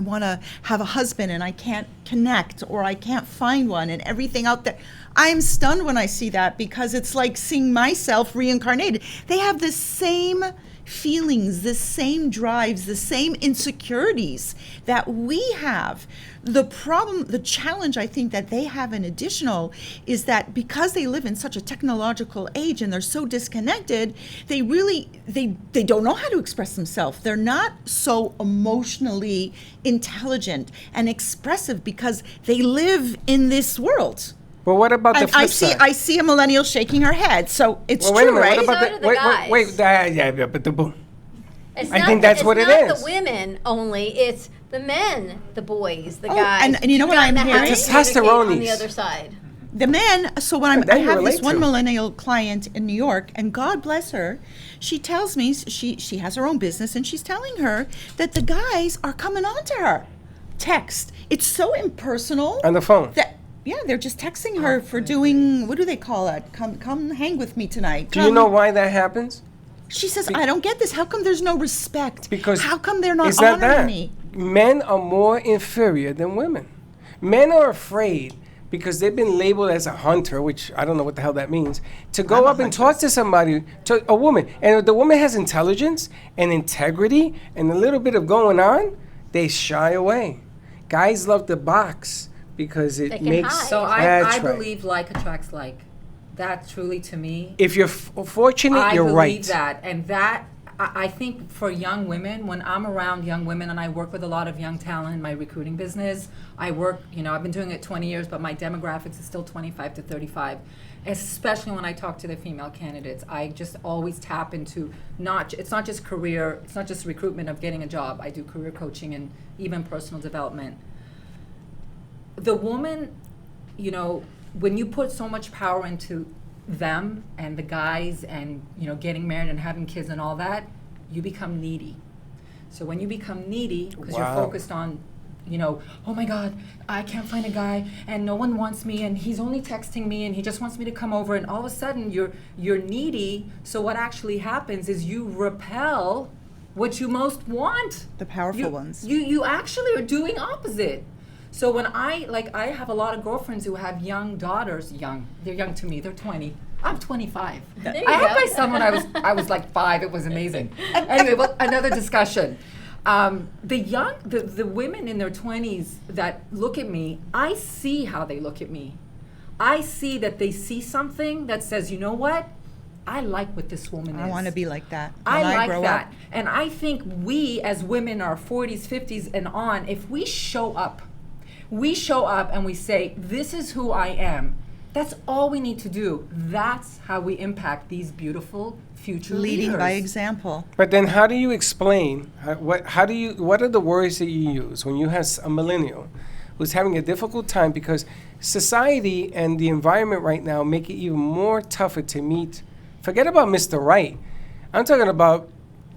want to have a husband and I can't connect, or I can't find one, and everything out there. I'm stunned when I see that, because it's like seeing myself reincarnated. They have the same feelings, the same drives, the same insecurities that we have. The problem, the challenge I think that they have in additional is that because they live in such a technological age and they're so disconnected, they really, they don't know how to express themselves. They're not so emotionally intelligent and expressive because they live in this world. But what about the And flip side? I see a millennial shaking her head, so it's Well, wait a true, minute. right? What about So do the guys. wait, but the boom. I think that's what it It's is. not the women only. It's the men, the boys, the Oh, guys. and you know what You've I'm got to have hearing? to communicate on the Testosterone. other side. The men, so when I That you have this relate one to. millennial client in New York, and God bless her, she tells me she has her own business, and she's telling her that the guys are coming on to her. Text. It's so impersonal. On the phone. That, yeah, they're just texting her for doing, what do they call it? Come hang with me tonight. Do you know why that happens? She says, I don't get this. How come there's no respect? Because how come they're not it's not honoring that. me? Men are more inferior than women. Men are afraid because they've been labeled as a hunter, which I don't know what the hell that means, to go up and talk to somebody, to a woman. And if the woman has intelligence and integrity and a little bit of going on, they shy away. Guys love the box because it They can makes. hide. So That's I right. believe like attracts like. That truly, to me, If you're fortunate, I you're believe right. that, and that I think for young women, when I'm around young women, and I work with a lot of young talent in my recruiting business, I work. I've been doing it 20 years, but my demographics is still 25 to 35. Especially when I talk to the female candidates, I just always tap into it's not just career, it's not just recruitment of getting a job. I do career coaching and even personal development. The woman, when you put so much power into them and the guys and getting married and having kids and all that, you become needy. So when you become needy because you're focused on oh my God, I can't find a guy and no one wants me and he's only texting me and he just wants me to come over, and all of a sudden you're needy. So what actually happens is you repel what you most want. The powerful ones. You actually are doing opposite. So when I have a lot of girlfriends who have young daughters. They're young to me. They're 20. I'm 25. There you I had go. my son when I was like 5. It was amazing. Anyway, well, another discussion. The women in their 20s that look at me, I see how they look at me. I see that they see something that says, you know what? I like what this woman is. I want to be like that. I when like grow that. Up. And I think we as women, our 40s, 50s and on, if we show up and we say, this is who I am. That's all we need to do. That's how we impact these beautiful future Leading leaders. by example. But then how do you explain, what are the words that you use when you have a millennial who's having a difficult time because society and the environment right now make it even more tougher to meet. Forget about Mr. Right. I'm talking about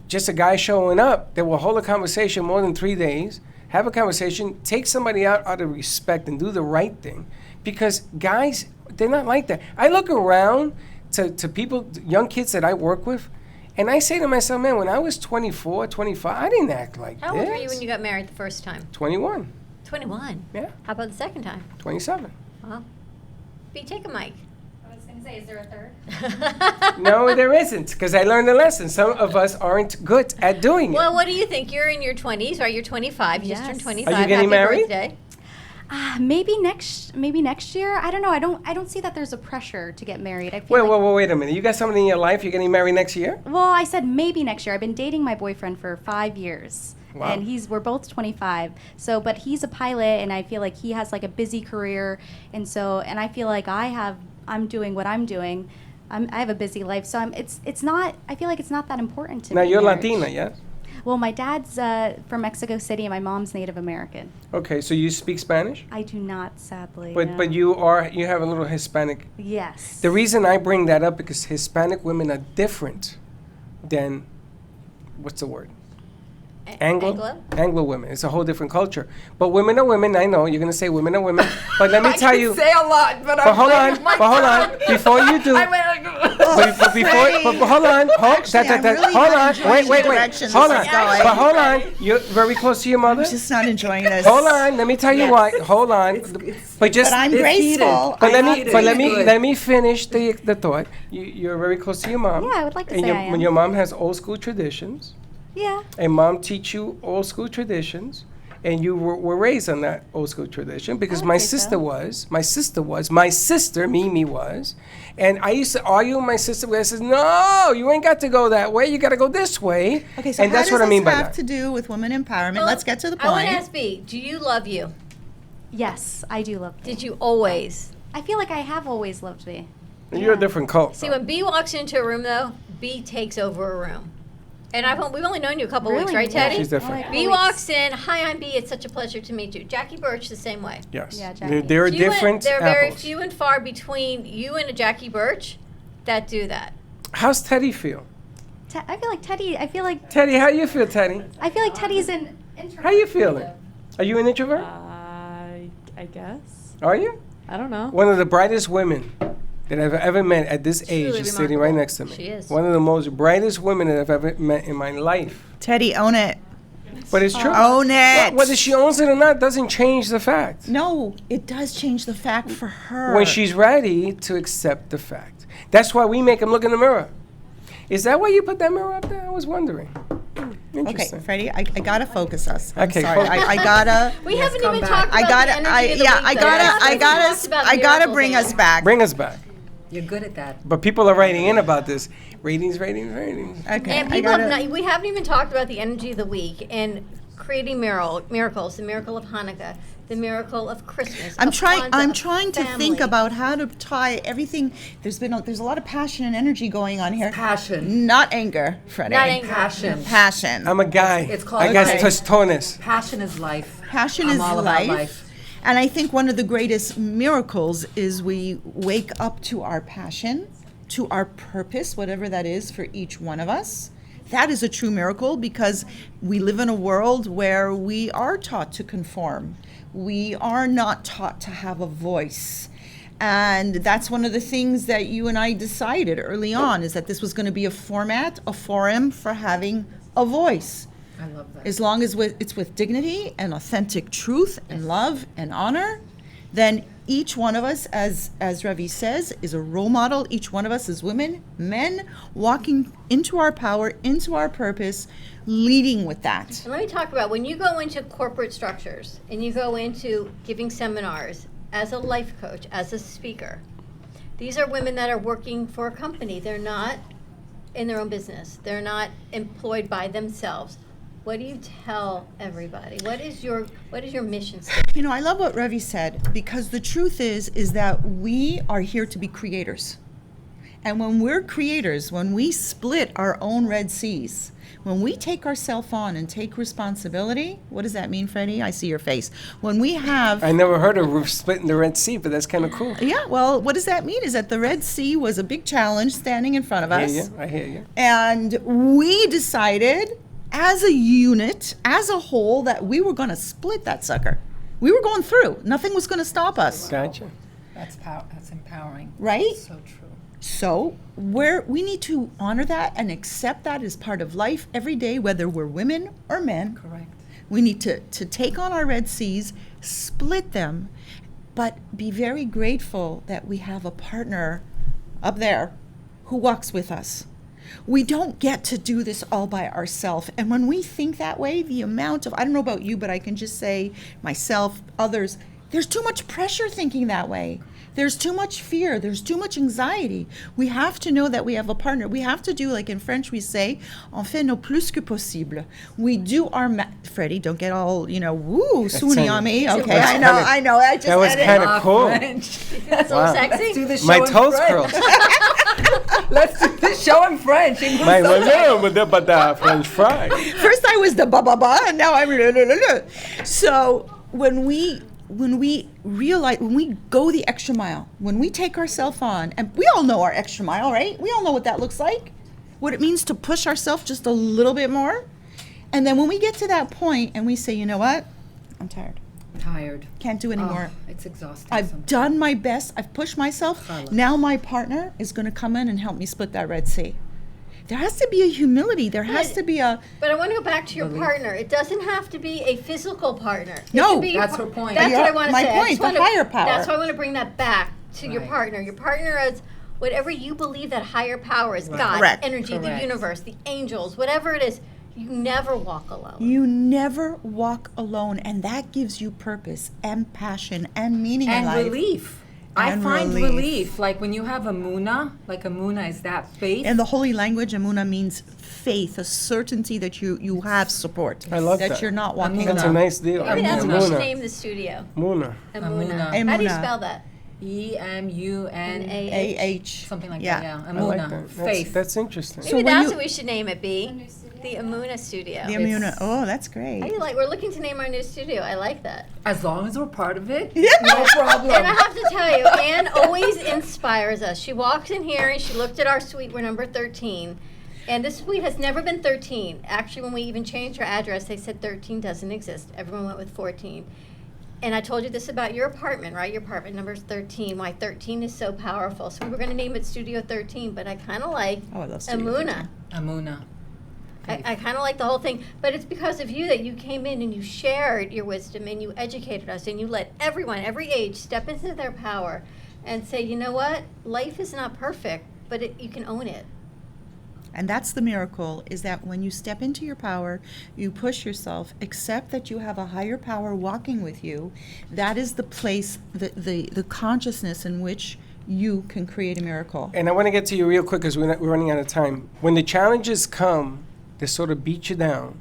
just a guy showing up that will hold a conversation more than 3 days, have a conversation, take somebody out of respect and do the right thing. Because guys, they're not like that. I look around to people, young kids that I work with, and I say to myself, man, when I was 24, 25, I didn't act like this. How old were you when you got married the first time? 21. 21. Yeah. How about the second time? 27. Well, B, take a mic. I was going to say, is there a third? No, there isn't, because I learned a lesson. Some of us aren't good at doing Well, it. what do you think? You're in your 20s, right? You're 25. You just Yes. turned Are 25. you getting Happy married? birthday. Maybe next year. I don't know. I don't see that there's a pressure to get married. I feel Wait a minute. You got somebody in your life you're getting married next year? Well, I said maybe next year. I've been dating my boyfriend for 5 years. Wow. And we're both 25. So, but he's a pilot, and I feel like he has like a busy career, and I feel like I'm doing what I'm doing. I have a busy life, so it's not. I feel like it's not that important to me. Now, you're marriage. Latina, yes? Well, my dad's from Mexico City, and my mom's Native American. Okay, so you speak Spanish? I do not, sadly. But no. but you have a little Hispanic. Yes. The reason I bring that up because Hispanic women are different than, what's the word? Anglo women. It's a whole different culture. But women are women. I know you're gonna say women are women. But let me tell you. I say a lot, but hold on. Before you do. But hold on. Actually, I'm really Hold not on. enjoying Wait. the direction Hold this on. is going. But hold on. You're very close to your mother. I'm just not enjoying this. Hold on. Let me tell you why. Hold on. But just. But I'm It's graceful. heated. But I'm let me finish the thought. You're very close to your mom. Yeah, I would like to and say I am. When your mom has old school traditions, Yeah. and mom teach you old school traditions, and you were raised on that old school tradition because would my say sister so. my sister Mimi was, and I used to argue with my sister where I says, no, you ain't got to go that way, you got to go this way. Okay, so and how that's does what I mean this by have that. to do with women empowerment? Well, Let's get to the I want point. to ask B, do you love you? Yes, I do love. Did you always? I feel like I have always loved me. You're a different cult. See, when B walks into a room, though, B takes over a room. And we've only known you a couple weeks, right, Yeah, Teddy? she's different. B walks in. Hi, I'm B. It's such a pleasure to meet you. Jackie Birch, the same way. Yes. Yeah, There Jackie. are different There are very apples. few and far between you and a Jackie Birch that do that. How's Teddy feel? I feel like Teddy. Teddy, how you feel, Teddy? Teddy's an. How you feeling? Are you an introvert? I guess. Are you? I don't know. One of the brightest women that I've ever met at this age Truly is sitting right remarkable. next to me. She is. One of the most brightest women that I've ever met in my life. Teddy, own it. But it's true. Own it. Whether she owns it or not doesn't change the fact. No, it does change the fact for her. When she's ready to accept the fact. That's why we make him look in the mirror. Is that why you put that mirror up there? I was wondering. Okay, Interesting. Freddie, I gotta focus us. I'm Okay, sorry. focus. I gotta. We haven't come even back. talked I about gotta. the energy I of the yeah. week, I though. gotta. We I haven't talked about gotta. I the gotta miracle bring thing. us back. Bring us back. You're good at that. But people are writing in about this. Ratings. Okay. And I people gotta. we haven't even talked about the energy of the week and creating miracles, the miracle of Hanukkah, the miracle of Christmas. I'm of trying. Kwanzaa, I'm of trying to think family. about how to tie everything. There's a lot of passion and energy going on here. Passion. Not anger, Freddie. Not anger. Passion. Passion. I'm a guy. It's called- I got Okay. testosterone. Passion is life. Passion I'm is all about life. life. And I think one of the greatest miracles is we wake up to our passion, to our purpose, whatever that is for each one of us. That is a true miracle because we live in a world where we are taught to conform. We are not taught to have a voice. And that's one of the things that you and I decided early on, is that this was going to be a forum for having a voice. I love that. As long as it's with dignity and authentic truth and love and honor, then each one of us, as Ravi says, is a role model. Each one of us is women, men, walking into our power, into our purpose, leading with that. And let me talk about when you go into corporate structures and you go into giving seminars as a life coach, as a speaker. These are women that are working for a company. They're not in their own business. They're not employed by themselves. What do you tell everybody? What is your mission statement? You know, I love what Ravi said, because the truth is that we are here to be creators. And when we're creators, when we split our own Red Seas, when we take ourselves on and take responsibility, what does that mean, Freddie? I see your face. When we have... I never heard of splitting the Red Sea, but that's kind of cool. Yeah, well, what does that mean? Is that the Red Sea was a big challenge standing in front of us. I hear you. And we decided, as a unit, as a whole, that we were going to split that sucker. We were going through. Nothing was going to stop us. Gotcha. That's empowering. Right? So true. So we need to honor that and accept that as part of life every day, whether we're women or men. Correct. We need to take on our Red Seas, split them, but be very grateful that we have a partner up there who walks with us. We don't get to do this all by ourselves. And when we think that way, the amount of, I don't know about you, but I can just say myself, others, there's too much pressure thinking that way. There's too much fear. There's too much anxiety. We have to know that we have a partner. We have to do, like in French we say, on fait nos plus que possible. We do our, Freddie, don't get all, woo, Sunni on me. Okay, I know. I just That was kind of cool. That's a little sexy. Let's do the show My in toes French. curled. Let's do the show in French. My with the French fry. First I was the ba, and now I'm So when we realize, when we go the extra mile, when we take ourselves on, and we all know our extra mile, right? We all know what that looks like, what it means to push ourselves just a little bit more. And then when we get to that point and we say, you know what? I'm tired. Can't do anymore. It's exhausting. I've done my best. I've pushed myself. Now my partner is going to come in and help me split that Red Sea. There has to be a humility. There has to be a... But I want to go back to your partner. It doesn't have to be a physical partner. It No, can be that's her point. That's what I want to My say. I point, just the wanna- higher power. That's why I want to bring that back to your Right. partner. Your partner is whatever you believe that higher power is. God, Correct. energy, the Correct. universe, the angels, whatever it is. You never walk alone. You never walk alone, and that gives you purpose and passion and meaning in And life. relief. I And find relief. relief. Like when you have amuna, like amuna is that faith. In the holy language, Amuna means faith, a certainty that you have support. I love that. You're not walking That's a alone. nice deal. Maybe that's what we should Muna. name the studio. Muna. Amuna. Amuna. How do you Amuna. spell that? EMUNA. AH. Something like Yeah. that, yeah. I like Amuna. that. Faith. That's interesting. Maybe when that's you- what we should name it, B. The Amuna Studio. The Amuna. Oh, that's great. We're looking to name our new studio. I like that. As long as we're part of it, no problem. And I have to tell you, Anne always inspires us. She walks in here and she looked at our suite. We're number 13. And this suite has never been 13. Actually, when we even changed our address, they said 13 doesn't exist. Everyone went with 14. And I told you this about your apartment, right? Your apartment number is 13. Why 13 is so powerful. So we were going to name it Studio 13, but I kind of like I love Studio Amuna. 13. Amuna. I kind of like the whole thing, but it's because of you that you came in and you shared your wisdom and you educated us and you let everyone, every age, step into their power and say, you know what, life is not perfect, but you can own it. And that's the miracle, is that when you step into your power, you push yourself, accept that you have a higher power walking with you. That is the place, the consciousness in which you can create a miracle. And I want to get to you real quick because we're running out of time. When the challenges come, they sort of beat you down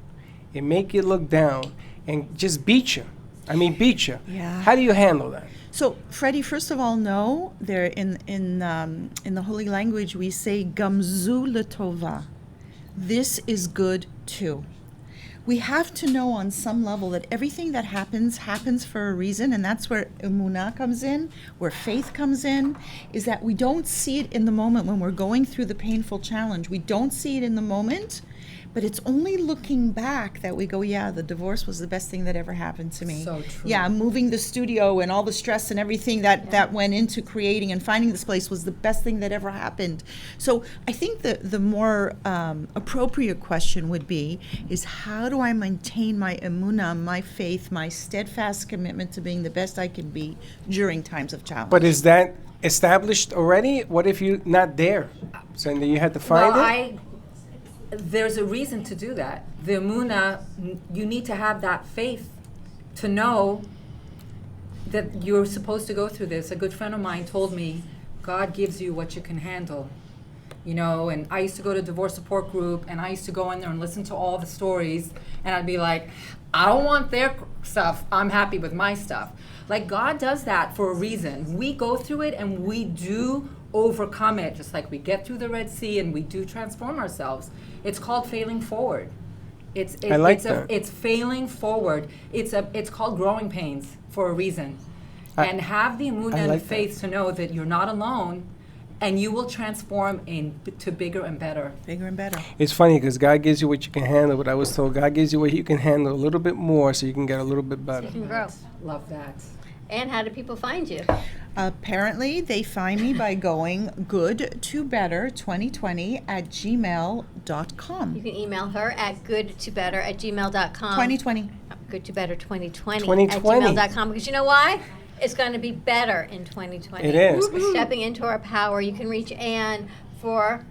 and make you look down and just beat you. I mean, beat you. Yeah. How do you handle that? So, Freddie, first of all, know there in the holy language we say gamzu letova. This is good too. We have to know on some level that everything that happens for a reason, and that's where emunah comes in, where faith comes in, is that we don't see it in the moment when we're going through the painful challenge. We don't see it in the moment. But it's only looking back that we go, yeah, the divorce was the best thing that ever happened to me. So true. Yeah, moving the studio and all the stress and everything that went into creating and finding this place was the best thing that ever happened. So I think the more appropriate question would be, is how do I maintain my emunah, my faith, my steadfast commitment to being the best I can be during times of challenge? But is that established already? What if you're not there? So then you had to find it? There's a reason to do that. The Amuna, you need to have that faith to know that you're supposed to go through this. A good friend of mine told me, God gives you what you can handle. You know, and I used to go to divorce support group, and I used to go in there and listen to all the stories, and I'd be like, I don't want their stuff. I'm happy with my stuff. Like, God does that for a reason. We go through it, and we do overcome it, just like we get through the Red Sea and we do transform ourselves. It's called failing forward. It's failing forward. It's called growing pains for a reason. And have the emunah and the faith to know that you're not alone, and you will transform into bigger and better. Bigger and better. It's funny because God gives you what you can handle, but I was told God gives you what you can handle a little bit more so you can get a little bit better. So you can grow. Love that. And how do people find you? Apparently, they find me by going goodtobetter2020 at gmail.com. You can email her at goodtobetter@gmail.com. 2020. Goodtobetter2020 at gmail.com. Because you know why? It's going to be better in 2020. It is. We're stepping into our power. You can reach Anne for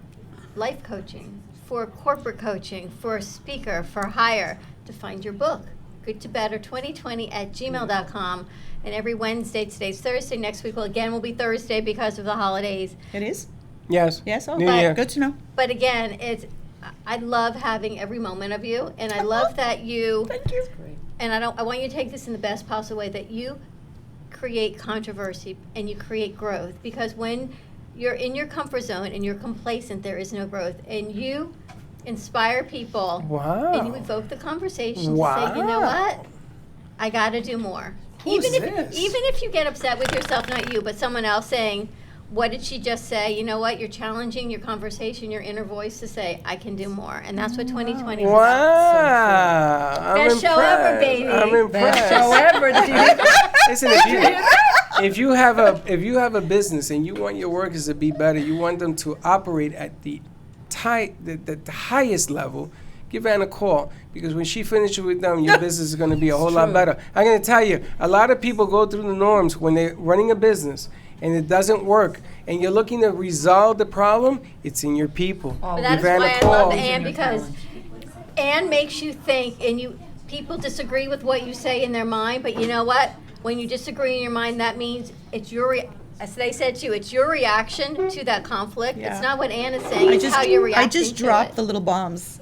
life coaching, for corporate coaching, for a speaker, for hire, to find your book. Goodtobetter2020 at gmail.com. And every Wednesday, today's Thursday, next week will be Thursday because of the holidays. It is? Yes. Yes? Oh, New Year. Good to know. But again, I love having every moment of you, and I love that you. Thank you. And I want you to take this in the best possible way, that you create controversy and you create growth, because when you're in your comfort zone and you're complacent, there is no growth, and you inspire people. Wow. And you evoke the conversation Wow. to say, you know what, I got to do more. Who's even this? if you get upset with yourself, not you, but someone else saying, what did she just say? You know what? You're challenging your conversation, your inner voice to say, I can do more. And that's what 2020 is about. Wow. I'm Best show ever, impressed. baby. I'm impressed. Best show ever. Listen, if you have a business and you want your workers to be better, you want them to operate at the highest level, give Ann a call, because when she finishes with them, your business is going to be a whole lot better. I'm going to tell you, a lot of people go through the norms when they're running a business and it doesn't work, and you're looking to resolve the problem. It's in your people. But that is Give Ann why a I call. love Anne, because Anne makes you think, and people disagree with what you say in their mind, but you know what? When you disagree in your mind, that means it's your as they said to you, it's your reaction to that conflict. Yeah. It's not what Anne is saying, it's how you're reacting I just to dropped it. the little bombs.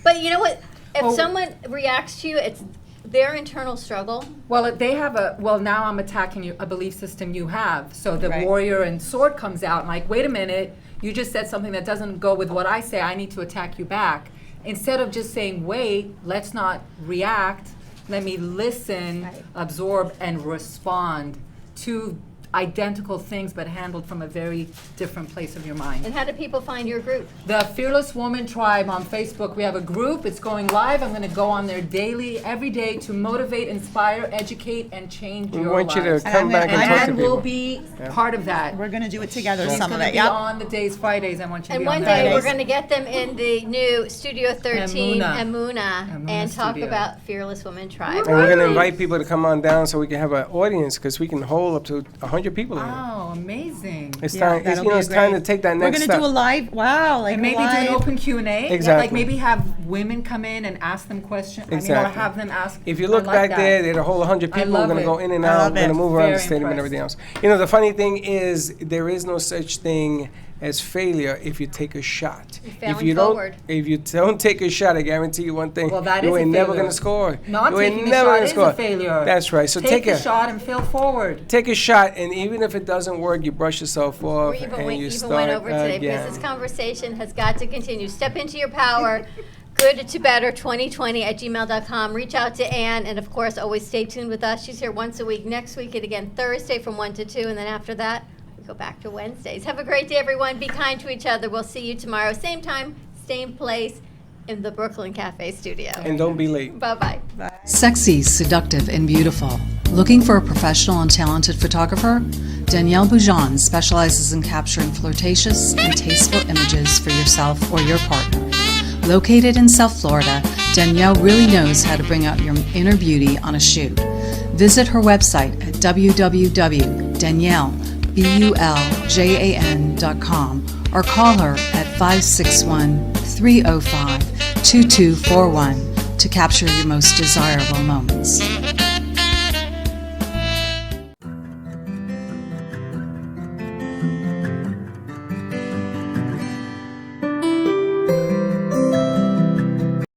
But you know what? If someone reacts to you, it's their internal struggle. Well, now I'm attacking a belief system you have. So the Right. warrior and sword comes out, and like, wait a minute, you just said something that doesn't go with what I say. I need to attack you back. instead of just saying, wait, let's not react, let me listen, absorb, and respond to identical things but handled from a very different place of your mind. And how do people find your group? The Fearless Woman Tribe on Facebook. We have a group. It's going live. I'm going to go on there daily, every day, to motivate, inspire, educate, and change your lives. We want you to come back and talk to And people. we'll be part of that. We're going to do it together, It's some of gonna it, be on the days, Fridays. I want you to And be one on day that. we're going to get them in the new Studio 13 Amuna. Amuna and talk Studio. about Fearless Woman Tribe. And we're going to invite people to come on down so we can have an audience, because we can hold up to 100 people in here. Oh, amazing. It's time. It's time to take that We're next going to step. do a live, like And maybe do an open Q&A. Exactly. Like maybe have women come in and ask them questions. Exactly. I mean, or have them ask. If you look I like back that. there, there's a whole 100 I people. We're love going to it. go in and I out. love We're going to it. move around the Very stadium and impressed. everything else. You know, the funny thing is there is no such thing as failure if you take a shot. If you don't take a shot, I guarantee you one thing. Well, that you is a ain't never failure. going to score. Not you ain't taking a never shot gonna is score. a failure. That's right. So take a shot and fail forward. Take a shot, and even if it doesn't work, you brush yourself off We and you even start went over today again. because this conversation has got to continue. Step into your power. Good to better 2020 at gmail.com. Reach out to Ann, and of course, always stay tuned with us. She's here once a week. Next week, and again Thursday from 1 to 2, and then after that, we go back to Wednesdays. Have a great day, everyone. Be kind to each other. We'll see you tomorrow, same time, same place, in the Brooklyn Cafe studio. And don't be late. Bye-bye. Sexy, seductive, and beautiful. Looking for a professional and talented photographer? Danielle Boujon specializes in capturing flirtatious and tasteful images for yourself or your partner. Located in South Florida, Danielle really knows how to bring out your inner beauty on a shoot. Visit her website at www.daniellebuljan.com or call her at 561-305-2241 to capture your most desirable moments.